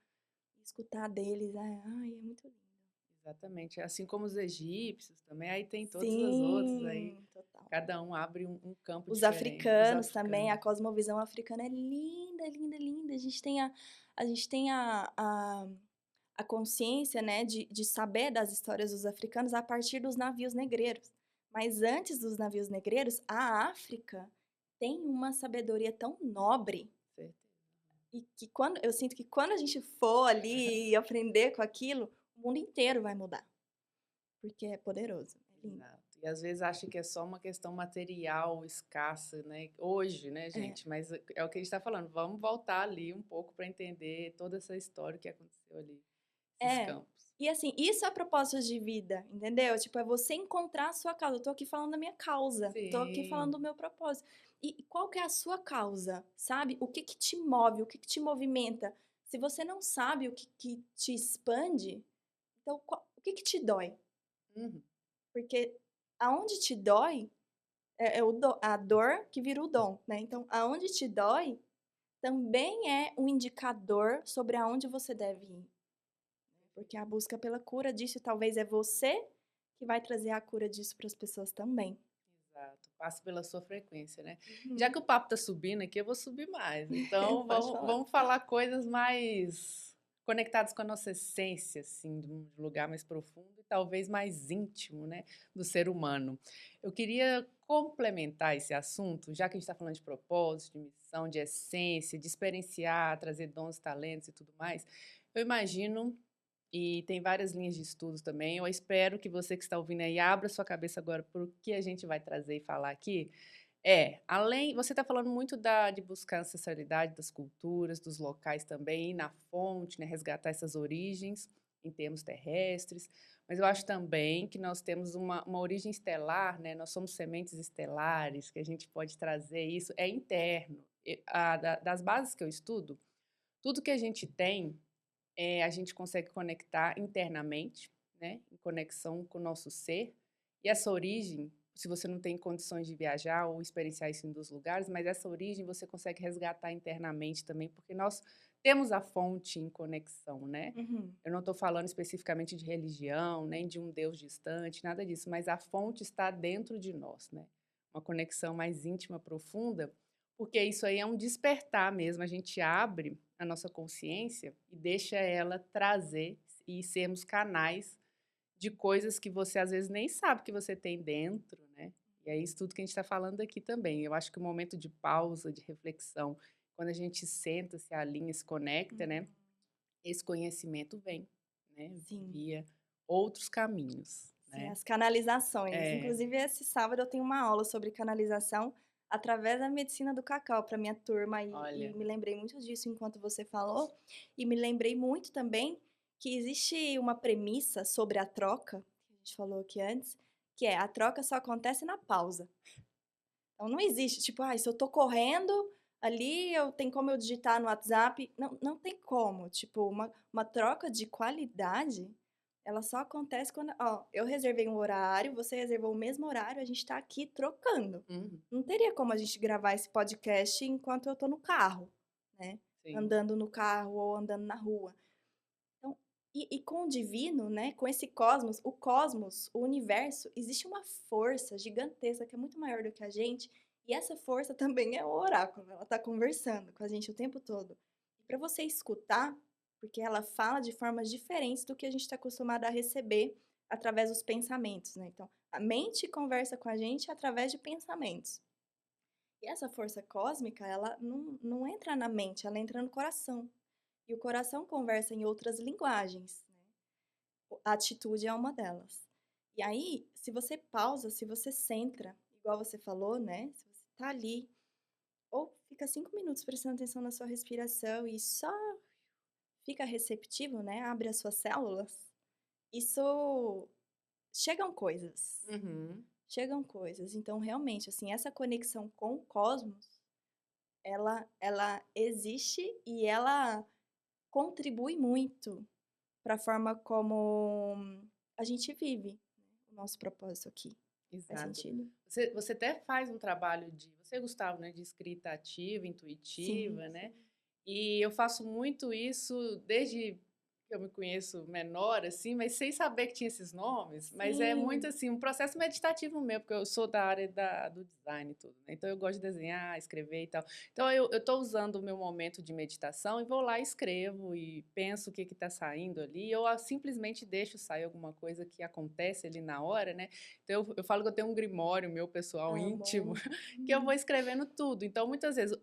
escutar deles, ai, é muito lindo. Exatamente. Assim como os egípcios também, aí tem todas as outras aí. Sim, total. Cada um abre um campo Os diferente. Os africanos também, a africanos. cosmovisão africana é linda, linda, linda. A gente tem a consciência, né, de saber das histórias dos africanos a partir dos navios negreiros. Mas antes dos navios negreiros, a África tem uma sabedoria tão nobre Certeza. e que quando eu sinto que quando a gente for ali e aprender com aquilo, o mundo inteiro vai mudar, porque é poderoso, é lindo. Exato. E às vezes acha que é só uma questão material escassa, né? Hoje, né, É. gente? Mas é o que a gente está falando. Vamos voltar ali um pouco para entender toda essa história que aconteceu ali, esses É. campos. E assim, isso é propósito de vida, entendeu? Tipo, é você encontrar a sua causa. Eu tô aqui falando da minha causa, tô aqui falando do Sim. meu propósito. E qual que é a sua causa, sabe? O que que te move, o que que te movimenta? Se você não sabe o que que te expande, então o que que te dói? Uhum. Porque aonde te dói a dor que vira o dom, né? Então, aonde te dói também é um indicador sobre aonde você deve ir. Porque a busca pela cura disso talvez é você que vai trazer a cura disso para as pessoas também. Exato. Passa pela sua frequência, né? Já Uhum. que o papo tá subindo aqui, eu vou subir mais. Então, Pode vamos, falar. vamos falar coisas mais conectadas com a nossa essência, assim, de um lugar mais profundo e talvez mais íntimo, né, do ser humano. Eu queria complementar esse assunto, já que a gente está falando de propósito, de missão, de essência, de experienciar, trazer dons, talentos e tudo mais. Eu imagino e tem várias linhas de estudos também. Eu espero que você que está ouvindo aí abra sua cabeça agora para o que a gente vai trazer e falar aqui. Além, você está falando muito de buscar a ancestralidade das culturas, dos locais também, ir na fonte, né, resgatar essas origens em termos terrestres, mas eu acho também que nós temos uma origem estelar, né, nós somos sementes estelares, que a gente pode trazer isso, é interno. Das bases que eu estudo, tudo que a gente tem a gente consegue conectar internamente, né, em conexão com o nosso ser. E essa origem, se você não tem condições de viajar ou experienciar isso em dos lugares, mas essa origem você consegue resgatar internamente também, porque nós temos a fonte em conexão, né? Uhum. Eu não estou falando especificamente de religião, nem de um Deus distante, nada disso, mas a fonte está dentro de nós, né? Uma conexão mais íntima, profunda, porque isso aí é um despertar mesmo, a gente abre a nossa consciência e deixa ela trazer e sermos canais de coisas que você às vezes nem sabe que você tem dentro, né? E é isso tudo que a gente está falando aqui também. Eu acho que o momento de pausa, de reflexão, quando a gente senta, se alinha, se conecta, né? Uhum. Esse conhecimento vem, né? Sim, Via outros caminhos, sim, né? as canalizações. É, Inclusive, esse sábado eu tenho uma aula sobre canalização através da medicina do cacau para minha turma e olha, me lembrei muito disso enquanto você falou. E me lembrei muito também que existe uma premissa sobre a troca, que a gente falou aqui antes, que é a troca só acontece na pausa. Então não existe, tipo, se eu tô correndo ali, eu tem como eu digitar no WhatsApp. Não, não tem como. Tipo, uma troca de qualidade, ela só acontece quando, eu reservei um horário, você reservou o mesmo horário, a gente tá aqui trocando. uhum, Não teria como a gente gravar esse podcast enquanto eu tô no carro, né? sim, Andando no carro ou andando na rua. Então, e com o divino, né, com esse cosmos, o universo, existe uma força gigantesca que é muito maior do que a gente, e essa força também é o oráculo, ela tá conversando com a gente o tempo todo. E para você escutar, porque ela fala de formas diferentes do que a gente está acostumado a receber através dos pensamentos, né? Então, a mente conversa com a gente através de pensamentos. E essa força cósmica, ela não entra na mente, ela entra no coração. E o coração conversa em outras linguagens, né? A atitude é uma delas. E aí, se você pausa, se você centra, igual você falou, né? Se você tá ali, ou fica 5 minutos prestando atenção na sua respiração e só fica receptivo, né? Abre as suas células, isso chegam coisas. uhum, Chegam coisas. Então, realmente, assim, essa conexão com o cosmos, ela existe e ela contribui muito para a forma como a gente vive, né, o nosso propósito aqui. Faz exato. sentido? Você até faz um trabalho você, Gustavo, né, de escrita ativa, Sim, intuitiva, né? sim. E eu faço muito isso desde que eu me conheço menor, assim, mas sem saber que tinha esses nomes. Mas é muito, Sim. assim, um processo meditativo meu, porque eu sou da área do design e tudo, né? Então eu gosto de desenhar, escrever e tal. Então eu tô usando o meu momento de meditação e vou lá e escrevo e penso o que que tá saindo ali, ou simplesmente deixo sair alguma coisa que acontece ali na hora, né? Então eu falo que eu tenho um grimório meu pessoal íntimo, Amo. que eu vou escrevendo tudo. Então, muitas vezes,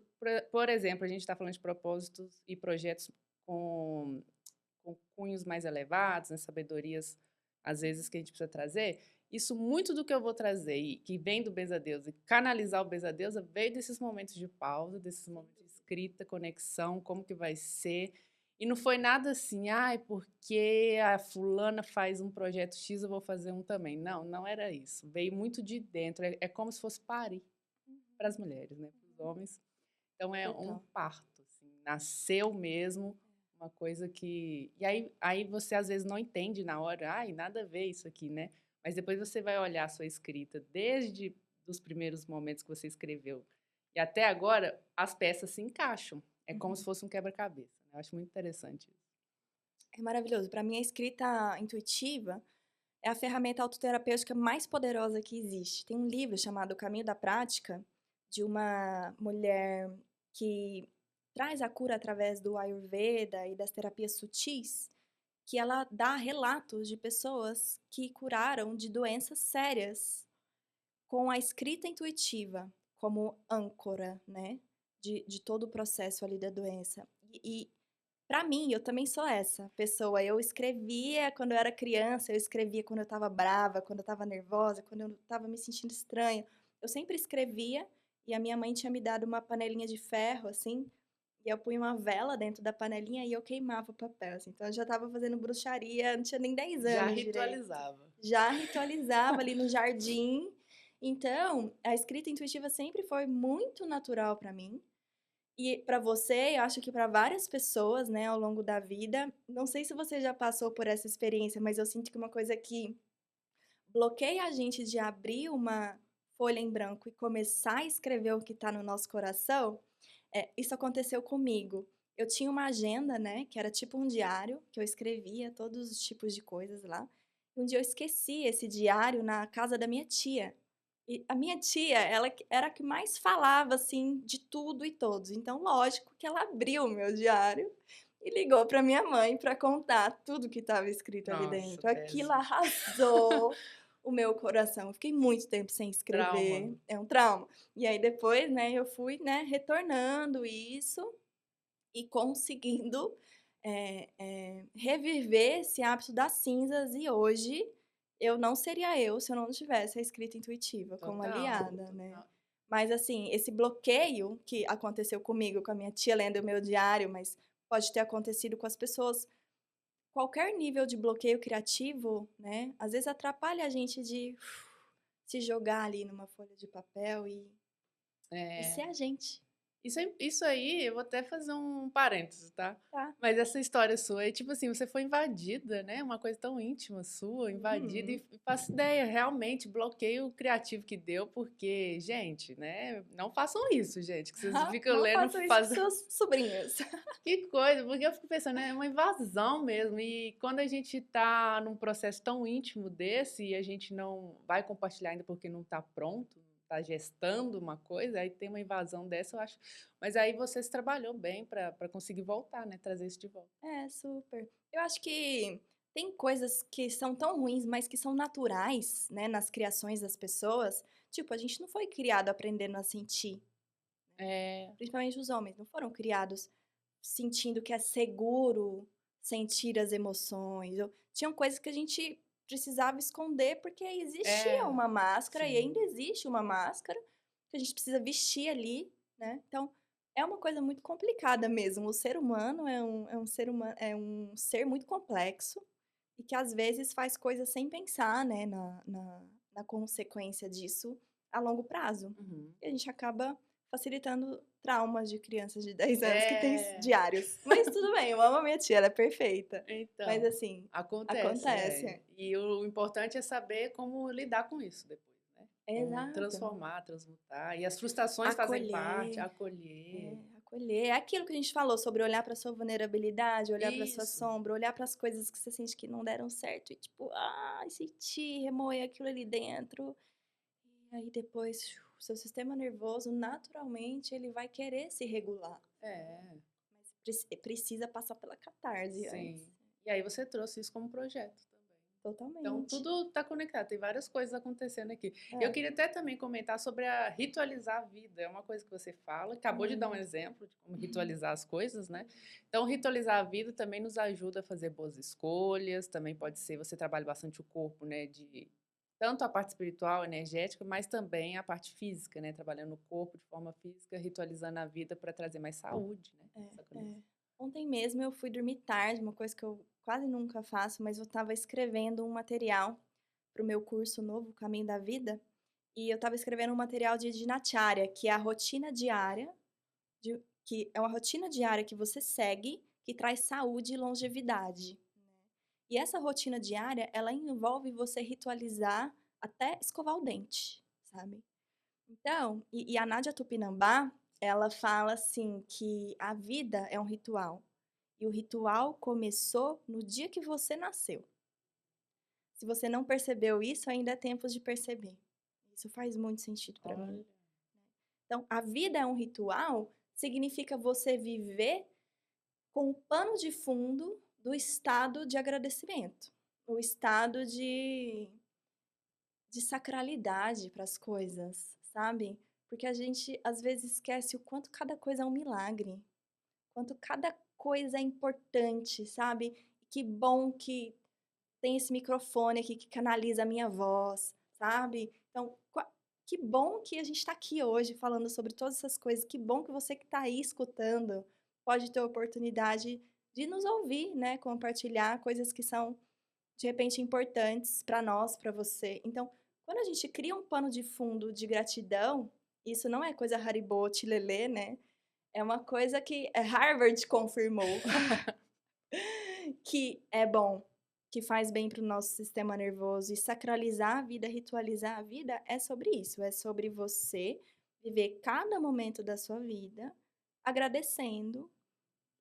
por exemplo, a gente está falando de propósitos e projetos com cunhos mais elevados, né, sabedorias, às vezes, que a gente precisa trazer, isso muito do que eu vou trazer e que vem do Benzadeus e canalizar o Benzadeus veio desses momentos de pausa, desses momentos de escrita, conexão, como que vai ser. E não foi nada assim, ai, porque a fulana faz um projeto X, eu vou fazer um também. Não, não era isso. Veio muito de dentro. É como se fosse parir para as mulheres, né? Para os homens. Então é um Total. parto, assim, nasceu mesmo uma coisa que. E aí você às vezes não entende na hora, ai, nada a ver isso aqui, né? Mas depois você vai olhar a sua escrita desde os primeiros momentos que você escreveu e até agora, as peças se encaixam. É como se Uhum. fosse um quebra-cabeça, né? Eu acho muito interessante isso. É maravilhoso. Para mim, a escrita intuitiva é a ferramenta autoterapêutica mais poderosa que existe. Tem um livro chamado O Caminho da Prática, de uma mulher que traz a cura através do Ayurveda e das terapias sutis, que ela dá relatos de pessoas que curaram de doenças sérias com a escrita intuitiva como âncora, né, de todo o processo ali da doença. E para mim, eu também sou essa pessoa. Eu escrevia quando eu era criança, eu escrevia quando eu estava brava, quando eu estava nervosa, quando eu estava me sentindo estranha. Eu sempre escrevia e a minha mãe tinha me dado uma panelinha de ferro, assim, e eu punha uma vela dentro da panelinha e eu queimava o papel, assim. Então eu já estava fazendo bruxaria, não tinha nem 10 Já anos direito. ritualizava. Já ritualizava ali no jardim. Então, a escrita intuitiva sempre foi muito natural para mim. E para você, eu acho que para várias pessoas, né, ao longo da vida, não sei se você já passou por essa experiência, mas eu sinto que uma coisa que bloqueia a gente de abrir uma folha em branco e começar a escrever o que está no nosso coração, isso aconteceu comigo. Eu tinha uma agenda, né, que era tipo um diário, que eu escrevia todos os tipos de coisas lá. Um dia eu esqueci esse diário na casa da minha tia. E a minha tia, ela era a que mais falava, assim, de tudo e todos. Então, lógico que ela abriu o meu diário e ligou para minha mãe para contar tudo que estava escrito ali Nossa, dentro. Aquilo péssimo. arrasou o meu coração. Eu fiquei muito tempo sem Trauma. escrever, é um trauma. E aí depois, né, eu fui, né, retornando isso e conseguindo, reviver esse hábito das cinzas e hoje eu não seria eu se eu não tivesse a escrita intuitiva como Total, aliada, né. total. Mas assim, esse bloqueio que aconteceu comigo, com a minha tia lendo o meu diário, mas pode ter acontecido com as pessoas, qualquer nível de bloqueio criativo, né, às vezes atrapalha a gente de se jogar ali numa folha de papel e ser É. a gente, Isso aí, eu vou até fazer um parênteses, tá? tá? Mas essa história sua é tipo assim, você foi invadida, né? Uma coisa tão íntima sua, invadida, Uhum. e faço ideia, realmente, bloqueio criativo que deu, porque, gente, né? Não façam isso, gente, que vocês ficam Não lendo, façam isso com faz... seus sobrinhos. Que coisa, porque eu fico pensando, é uma invasão mesmo, e quando a gente tá num processo tão íntimo desse, e a gente não vai compartilhar ainda porque não tá pronto, não tá gestando uma coisa, aí tem uma invasão dessa, eu acho. Mas aí você se trabalhou bem para conseguir voltar, né? Trazer isso de volta. É, super. Eu acho que tem coisas que são tão ruins, mas que são naturais, né, nas criações das pessoas. Tipo, a gente não foi criado aprendendo a sentir, É, principalmente os homens, não foram criados sentindo que é seguro sentir as emoções. Tinham coisas que a gente precisava esconder porque existia é, uma máscara e ainda sim. existe uma máscara que a gente precisa vestir ali, né? Então, é uma coisa muito complicada mesmo. O ser humano é um ser muito complexo e que às vezes faz coisas sem pensar, né, na consequência disso a longo prazo. Uhum. E a gente acaba facilitando traumas de crianças de 10 anos que têm É, diários. Mas tudo bem, eu amo a minha tia, ela é perfeita. Mas então, assim, acontece, é. acontece. E o importante é saber como lidar com isso depois, né? Como Exato. transformar, transmutar. E as frustrações fazem parte, Acolher, acolher. acolher. É aquilo que a gente falou sobre olhar para sua vulnerabilidade, olhar para sua Isso. sombra, olhar para as coisas que você sente que não deram certo e tipo, ai, sentir, remoer aquilo ali dentro. E aí depois, o seu sistema nervoso, naturalmente, ele vai querer se regular. É, Mas precisa passar pela catarse sim. antes. E aí você trouxe isso como projeto também. Então, Totalmente. tudo está conectado, tem várias coisas acontecendo aqui. Eu É. queria até também comentar sobre a ritualizar a vida. É uma coisa que você fala, acabou de dar um Hum. exemplo de como ritualizar as coisas, né? Então, ritualizar a vida também nos ajuda a fazer boas escolhas. Também pode ser, você trabalha bastante o corpo, né? De tanto a parte espiritual, energética, mas também a parte física, né? Trabalhando o corpo de forma física, ritualizando a vida para trazer mais saúde, né? Essa É. conexão. Ontem mesmo eu fui dormir tarde, uma coisa que eu quase nunca faço, mas eu estava escrevendo um material para o meu curso novo, Caminho da Vida, e eu estava escrevendo um material de dinacharya, que é a rotina diária, que é uma rotina diária que você segue, que traz saúde e longevidade. E essa rotina diária, ela envolve você ritualizar até escovar o dente, sabe? Então, e a Nádia Tupinambá, ela fala assim que a vida é um ritual. E o ritual começou no dia que você nasceu. Se você não percebeu isso, ainda é tempo de perceber. Isso faz muito sentido para mim. Olha. Então, a vida é um ritual significa você viver com o pano de fundo do estado de agradecimento, o estado de sacralidade para as coisas, sabe? Porque a gente às vezes esquece o quanto cada coisa é um milagre, quanto cada coisa é importante, sabe? Que bom que tem esse microfone aqui que canaliza a minha voz, sabe? Então, que bom que a gente está aqui hoje falando sobre todas essas coisas. Que bom que você que está aí escutando pode ter a oportunidade de nos ouvir, né? Compartilhar coisas que são de repente importantes para nós, para você. Então, quando a gente cria um pano de fundo de gratidão, isso não é coisa Haribo, Lelê, né? É uma coisa que Harvard confirmou que é bom, que faz bem para o nosso sistema nervoso. E sacralizar a vida, ritualizar a vida é sobre isso. É sobre você viver cada momento da sua vida agradecendo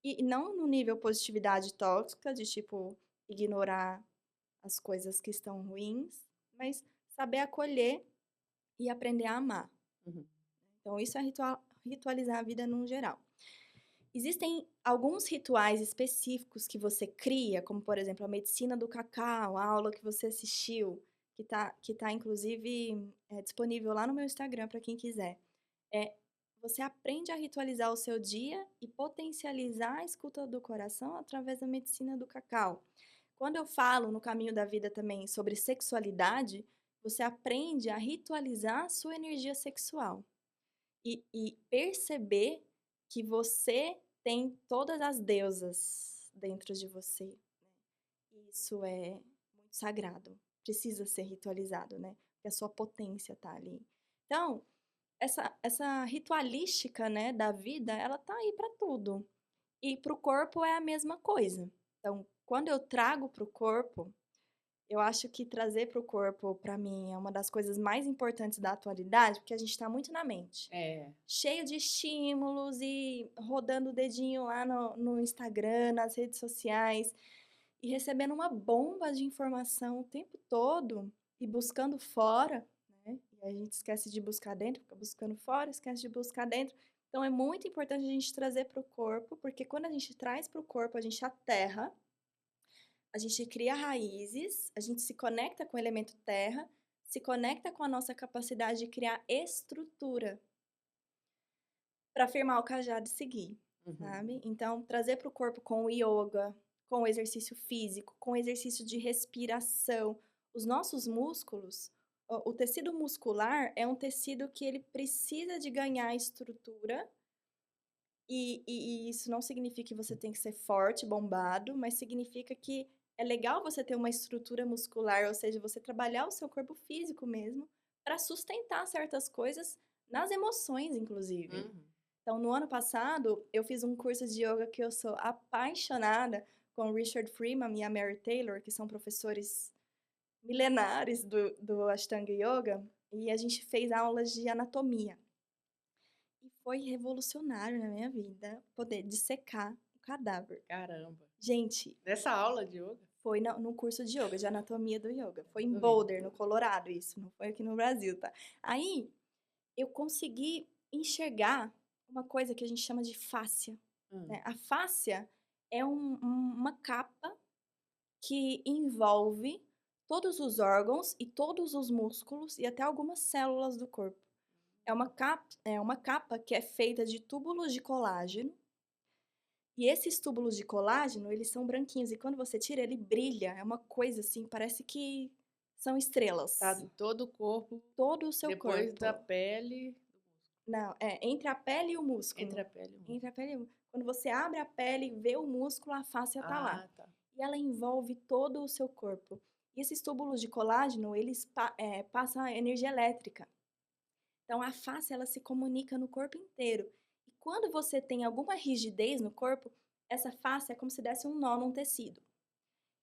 e não no nível positividade tóxica, de tipo ignorar as coisas que estão ruins, mas saber acolher e aprender a amar. Uhum. Então, isso é ritualizar a vida num geral. Existem alguns rituais específicos que você cria, como por exemplo a medicina do cacau, a aula que você assistiu, que tá inclusive disponível lá no meu Instagram para quem quiser. É, você aprende a ritualizar o seu dia e potencializar a escuta do coração através da medicina do cacau. Quando eu falo no caminho da vida também sobre sexualidade, você aprende a ritualizar a sua energia sexual e perceber que você tem todas as deusas dentro de você. Isso é muito sagrado, precisa ser ritualizado, né? Porque a sua potência tá ali. Então, essa ritualística, né, da vida, ela tá aí para tudo. E para o corpo é a mesma coisa. Então, quando eu trago para o corpo, eu acho que trazer para o corpo, para mim, é uma das coisas mais importantes da atualidade, porque a gente está muito na mente. É. Cheio de estímulos e rodando o dedinho lá no Instagram, nas redes sociais, e recebendo uma bomba de informação o tempo todo e buscando fora, né? E a gente esquece de buscar dentro, fica buscando fora, esquece de buscar dentro. Então é muito importante a gente trazer para o corpo, porque quando a gente traz para o corpo, a gente aterra, a gente cria raízes, a gente se conecta com o elemento terra, se conecta com a nossa capacidade de criar estrutura para firmar o cajado e seguir, Uhum. sabe? Então, trazer para o corpo com o yoga, com o exercício físico, com o exercício de respiração. Os nossos músculos, o tecido muscular é um tecido que ele precisa de ganhar estrutura e isso não significa que você tem que ser forte, bombado, mas significa que é legal você ter uma estrutura muscular, ou seja, você trabalhar o seu corpo físico mesmo para sustentar certas coisas nas emoções, inclusive. Uhum. Então, no ano passado, eu fiz um curso de yoga que eu sou apaixonada com o Richard Freeman e a Mary Taylor, que são professores milenares do Ashtanga Yoga, e a gente fez aulas de anatomia. E foi revolucionário na minha vida poder dissecar o cadáver. Caramba. Gente, Nessa aula de yoga? foi no curso de yoga, de anatomia do yoga. Foi em Tô vendo. Boulder, no Colorado, isso, não foi aqui no Brasil, tá? Aí eu consegui enxergar uma coisa que a gente chama de fáscia, Hum. né? A fáscia é uma capa que envolve todos os órgãos e todos os músculos e até algumas células do corpo. É uma capa que é feita de túbulos de colágeno. E esses túbulos de colágeno, eles são branquinhos. E quando você tira, ele brilha. É uma coisa assim, parece que são estrelas. Tá em todo o corpo, Todo o seu depois da corpo. pele, Não, entre a pele e o músculo. entre a pele e o músculo. Entre a pele e o músculo. Quando você abre a pele e vê o músculo, a fáscia tá lá. Ah, tá. E ela envolve todo o seu corpo. E esses túbulos de colágeno, eles passam a energia elétrica. Então, a fáscia, ela se comunica no corpo inteiro. E quando você tem alguma rigidez no corpo, essa fáscia é como se desse um nó num tecido.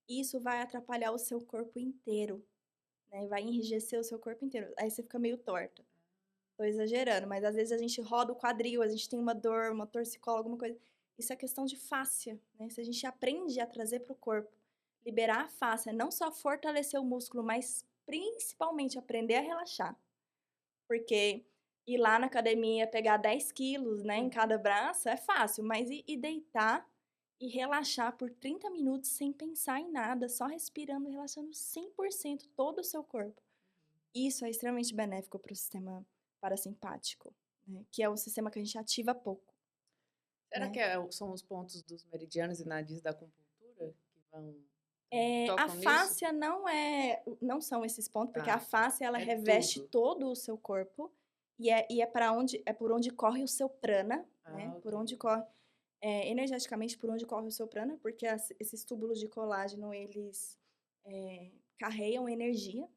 E isso vai atrapalhar o seu corpo inteiro, né? Vai enrijecer o seu corpo inteiro. Aí você fica meio torta. Tô exagerando, mas às vezes a gente roda o quadril, a gente tem uma dor, uma torcicolo, alguma coisa. Isso é questão de fáscia, né? Se a gente aprende a trazer para o corpo, liberar a fáscia, não só fortalecer o músculo, mas principalmente aprender a relaxar. Porque ir lá na academia, pegar 10 quilos, né, em cada braço é fácil, mas e deitar e relaxar por 30 minutos sem pensar em nada, só respirando, relaxando 100% todo o seu corpo. Isso é extremamente benéfico para o sistema parasimpático, né, que é o sistema que a gente ativa pouco. Será né? que são os pontos dos meridianos e nadis da acupuntura que vão A tocam nisso? fáscia não são esses pontos, porque Tá. a fáscia ela É reveste tudo. todo o seu corpo e é por onde corre o seu prana, né? Por ok. onde corre energeticamente por onde corre o seu prana, porque esses túbulos de colágeno eles carregam energia,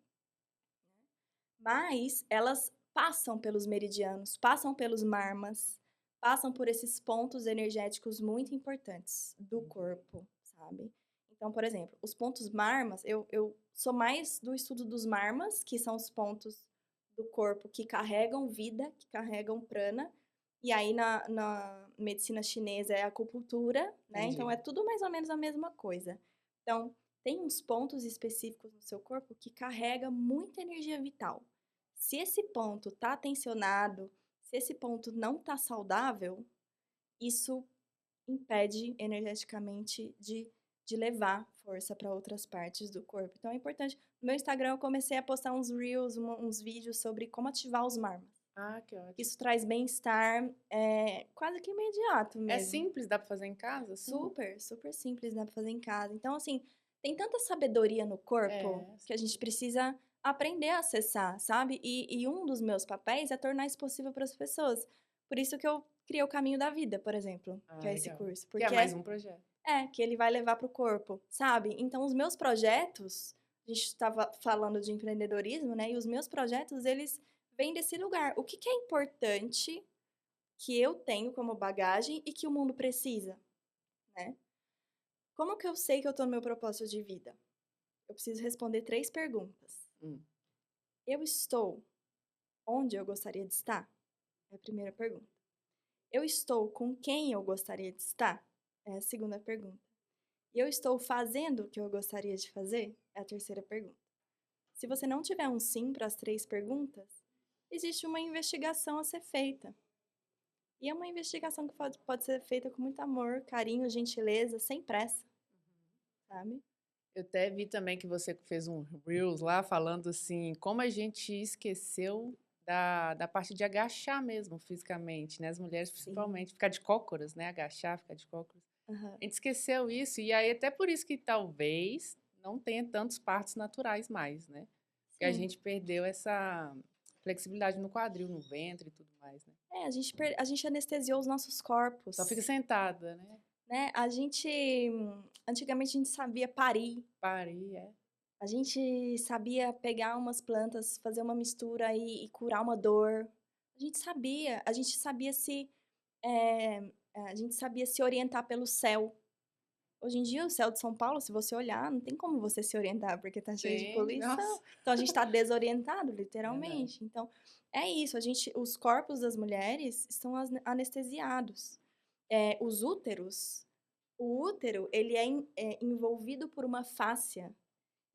mas elas passam pelos meridianos, passam pelos marmas, passam por esses pontos energéticos muito importantes do corpo, sabe? Então, por exemplo, os pontos marmas, eu sou mais do estudo dos marmas, que são os pontos do corpo que carregam vida, que carregam prana, e aí na medicina chinesa é acupuntura, né? Entendi. Então é tudo mais ou menos a mesma coisa. Então, tem uns pontos específicos no seu corpo que carrega muita energia vital. Se esse ponto tá tensionado, se esse ponto não tá saudável, isso impede energeticamente de levar força para outras partes do corpo. Então é importante. No meu Instagram eu comecei a postar uns reels, uns vídeos sobre como ativar os marmas. Ah, que ótimo. Isso traz bem-estar quase que imediato mesmo. É simples, dá pra fazer em casa? Assim? Super, super simples, dá pra fazer em casa. Então, assim, tem tanta sabedoria no corpo que a gente precisa aprender a acessar, sabe? E um dos meus papéis é tornar isso possível para as pessoas. Por isso que eu criei o Caminho da Vida, por exemplo, que é esse legal. curso. Que Porque é mais um projeto. que ele vai levar para o corpo, sabe? Então, os meus projetos, a gente estava falando de empreendedorismo, né? E os meus projetos, eles vêm desse lugar. O que é importante que eu tenho como bagagem e que o mundo precisa, né? Como que eu sei que eu tô no meu propósito de vida? Eu preciso responder 3 perguntas. Eu estou onde eu gostaria de estar? É a primeira pergunta. Eu estou com quem eu gostaria de estar? É a segunda pergunta. E eu estou fazendo o que eu gostaria de fazer? É a terceira pergunta. Se você não tiver um sim para as 3 perguntas, existe uma investigação a ser feita. E é uma investigação que pode ser feita com muito amor, carinho, gentileza, sem pressa, sabe? Eu até vi também que você fez um Reels lá falando assim, como a gente esqueceu da parte de agachar mesmo fisicamente, né? As mulheres principalmente, ficar de cócoras, né? Agachar, ficar de cócoras. Uhum. A gente esqueceu isso, e aí até por isso que talvez não tenha tantos partos naturais mais, né? Porque a gente perdeu essa flexibilidade no quadril, no ventre e tudo mais, né? A gente anestesiou os nossos corpos. Só fica sentada, né? Antigamente a gente sabia parir. Parir, A gente sabia pegar umas plantas, fazer uma mistura e curar uma dor. A gente sabia se orientar pelo céu. Hoje em dia, o céu de São Paulo, se você olhar, não tem como você se orientar, porque tá cheio de Sim, poluição. nossa, Então a gente tá desorientado, verdade. literalmente. Então, é isso, os corpos das mulheres estão anestesiados. Os úteros, o útero, ele é envolvido por uma fáscia.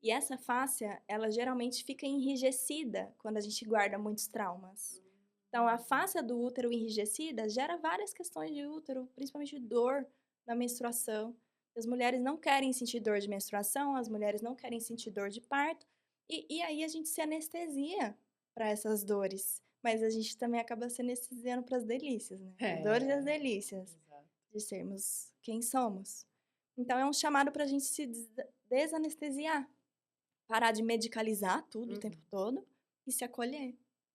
E essa fáscia, ela geralmente fica enrijecida quando a gente guarda muitos traumas. Então, a fáscia do útero enrijecida gera várias questões de útero, principalmente dor na menstruação. As mulheres não querem sentir dor de menstruação, as mulheres não querem sentir dor de parto, e aí a gente se anestesia para essas dores. Mas a gente também acaba se anestesiando para as delícias, né? As dores e as É, delícias exato. de sermos quem somos. Então, é um chamado para a gente se desanestesiar, parar de medicalizar tudo o tempo Uhum. todo e se acolher.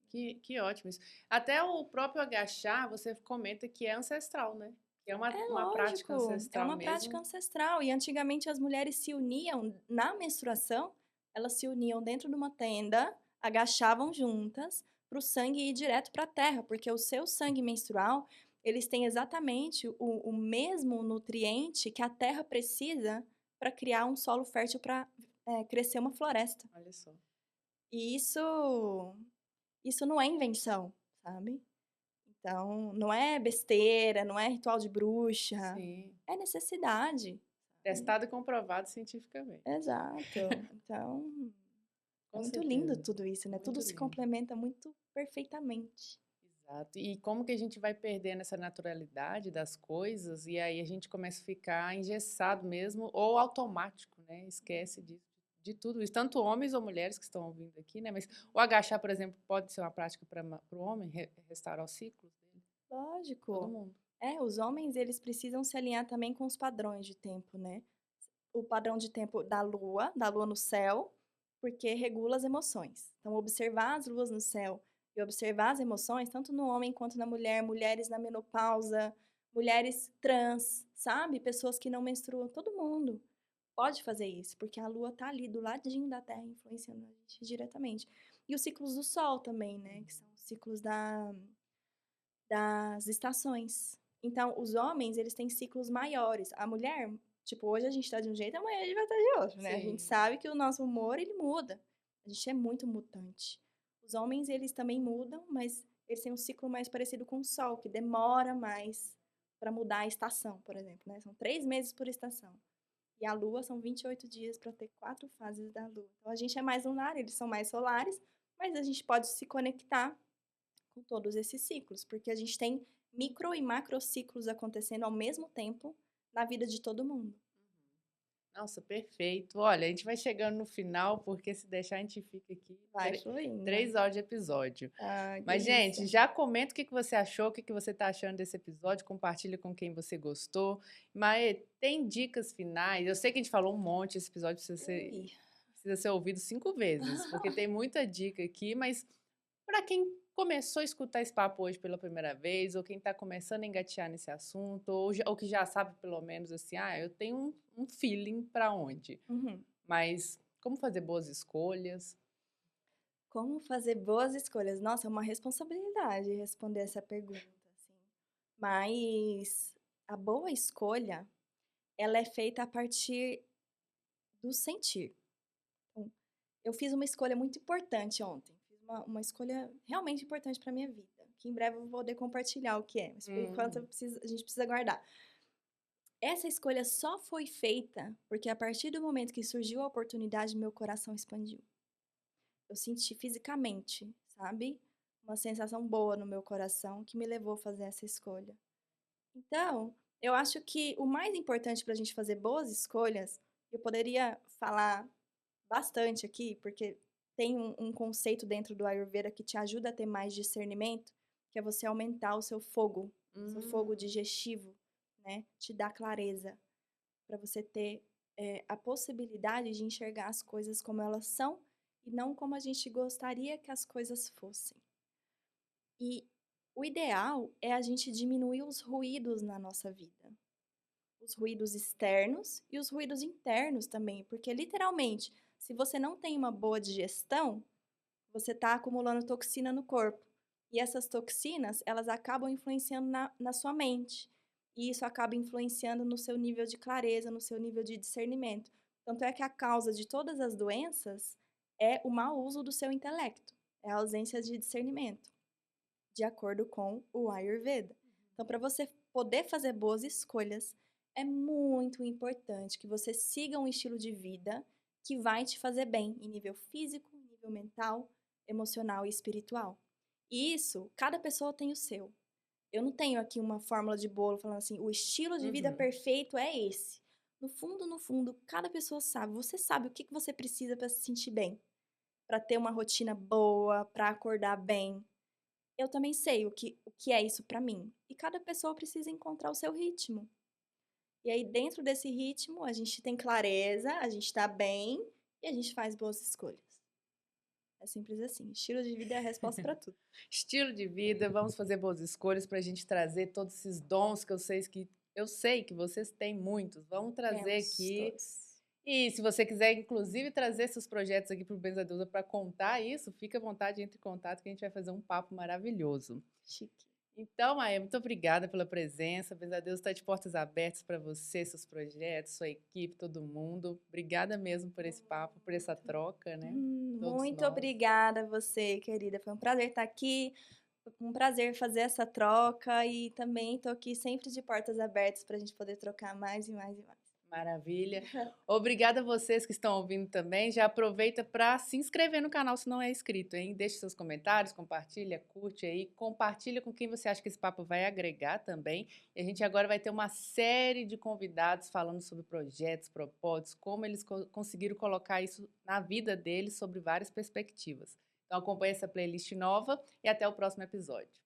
Que ótimo isso. Até o próprio agachar, você comenta que é ancestral, né? Que é É uma prática lógico, é ancestral uma prática mesmo. ancestral. E antigamente as mulheres se uniam na menstruação, elas se uniam dentro de uma tenda, agachavam juntas para o sangue ir direto para a terra, porque o seu sangue menstrual, eles têm exatamente o mesmo nutriente que a terra precisa para criar um solo fértil para crescer uma floresta. Olha só. E isso não é invenção, sabe? Então, não é besteira, não é ritual de bruxa, Sim. é necessidade, sabe? Testado e comprovado cientificamente. Exato. Então, é Com muito lindo certeza. tudo isso, né? Tudo Muito se lindo. complementa muito perfeitamente. Exato. E como que a gente vai perdendo essa naturalidade das coisas e aí a gente começa a ficar engessado mesmo ou automático, né? Esquece de tudo isso. Tanto homens ou mulheres que estão ouvindo aqui, né? Mas o agachar, por exemplo, pode ser uma prática para o homem restaurar os ciclos dele? Todo Lógico. mundo. Os homens, eles precisam se alinhar também com os padrões de tempo, né? O padrão de tempo da lua no céu, porque regula as emoções. Então, observar as luas no céu e observar as emoções, tanto no homem quanto na mulher, mulheres na menopausa, mulheres trans, sabe? Pessoas que não menstruam, todo mundo pode fazer isso, porque a lua tá ali do ladinho da Terra, influenciando a gente diretamente. E os ciclos do Sol também, né? Que são os ciclos das estações. Então, os homens, eles têm ciclos maiores. A mulher, tipo, hoje a gente tá de um jeito, amanhã a gente vai estar de outro, né? A gente Sim. sabe que o nosso humor, ele muda. A gente é muito mutante. Os homens, eles também mudam, mas eles têm um ciclo mais parecido com o Sol, que demora mais para mudar a estação, por exemplo, né? São 3 meses por estação. E a Lua são 28 dias para ter 4 fases da Lua. Então, a gente é mais lunar, eles são mais solares, mas a gente pode se conectar com todos esses ciclos, porque a gente tem micro e macro ciclos acontecendo ao mesmo tempo na vida de todo mundo. Nossa, perfeito. Olha, a gente vai chegando no final, porque se deixar a gente fica aqui Vai fluindo. 3 horas de episódio. Ai, Mas, gente, delícia. já comenta o que que você achou, o que que você está achando desse episódio, compartilha com quem você gostou. Mae, tem dicas finais? Eu sei que a gente falou um monte, esse episódio Ui. precisa ser ouvido 5 vezes, porque tem muita dica aqui, mas para quem começou a escutar esse papo hoje pela primeira vez, ou quem está começando a engatear nesse assunto, ou que já sabe pelo menos assim, eu tenho um feeling para onde. Uhum. Mas como fazer boas escolhas? Como fazer boas escolhas? Nossa, é uma responsabilidade responder essa pergunta, assim. Mas a boa escolha, ela é feita a partir do sentir. Então, eu fiz uma escolha muito importante ontem. Fiz uma escolha realmente importante para minha vida. Que em breve eu vou poder compartilhar o que é, mas por enquanto Hum, a gente precisa guardar. Essa escolha só foi feita porque a partir do momento que surgiu a oportunidade, meu coração expandiu. Eu senti fisicamente, sabe? Uma sensação boa no meu coração que me levou a fazer essa escolha. Então, eu acho que o mais importante para a gente fazer boas escolhas, eu poderia falar bastante aqui, porque tem um conceito dentro do Ayurveda que te ajuda a ter mais discernimento, que é você aumentar o seu fogo hum, digestivo, né? Te dá clareza, para você ter a possibilidade de enxergar as coisas como elas são e não como a gente gostaria que as coisas fossem. E o ideal é a gente diminuir os ruídos na nossa vida. Os ruídos externos e os ruídos internos também, porque literalmente, se você não tem uma boa digestão, você está acumulando toxina no corpo. E essas toxinas, elas acabam influenciando na sua mente. e isso acaba influenciando no seu nível de clareza, no seu nível de discernimento. Tanto é que a causa de todas as doenças é o mau uso do seu intelecto, é a ausência de discernimento, de acordo com o Ayurveda. Então, para você poder fazer boas escolhas, é muito importante que você siga um estilo de vida que vai te fazer bem em nível físico, nível mental, emocional e espiritual. E isso, cada pessoa tem o seu. Eu não tenho aqui uma fórmula de bolo falando assim, o estilo de vida Uhum. perfeito é esse. No fundo, cada pessoa sabe. Você sabe o que que você precisa para se sentir bem, para ter uma rotina boa, para acordar bem. Eu também sei o que é isso para mim. E cada pessoa precisa encontrar o seu ritmo. E aí, dentro desse ritmo, a gente tem clareza, a gente tá bem e a gente faz boas escolhas. É simples assim. Estilo de vida é a resposta para tudo. Estilo de vida, vamos fazer boas escolhas para a gente trazer todos esses dons que eu sei que vocês têm muitos. Vamos trazer Temos aqui. todos. E se você quiser, inclusive, trazer seus projetos aqui para o Benzaduza para contar isso, fica à vontade, entre em contato que a gente vai fazer um papo maravilhoso. Chique. Então, Maia, muito obrigada pela presença. Benzadeus está de portas abertas para você, seus projetos, sua equipe, todo mundo. Obrigada mesmo por esse papo, por essa troca, né? Todos Muito nós. obrigada a você, querida. Foi um prazer estar aqui, um prazer fazer essa troca e também estou aqui sempre de portas abertas para a gente poder trocar mais e mais e mais. Maravilha. Obrigada a vocês que estão ouvindo também. Já aproveita para se inscrever no canal se não é inscrito, hein? Deixe seus comentários, compartilha, curte aí, compartilha com quem você acha que esse papo vai agregar também. E a gente agora vai ter uma série de convidados falando sobre projetos, propósitos, como eles conseguiram colocar isso na vida deles sobre várias perspectivas. Então acompanhe essa playlist nova e até o próximo episódio.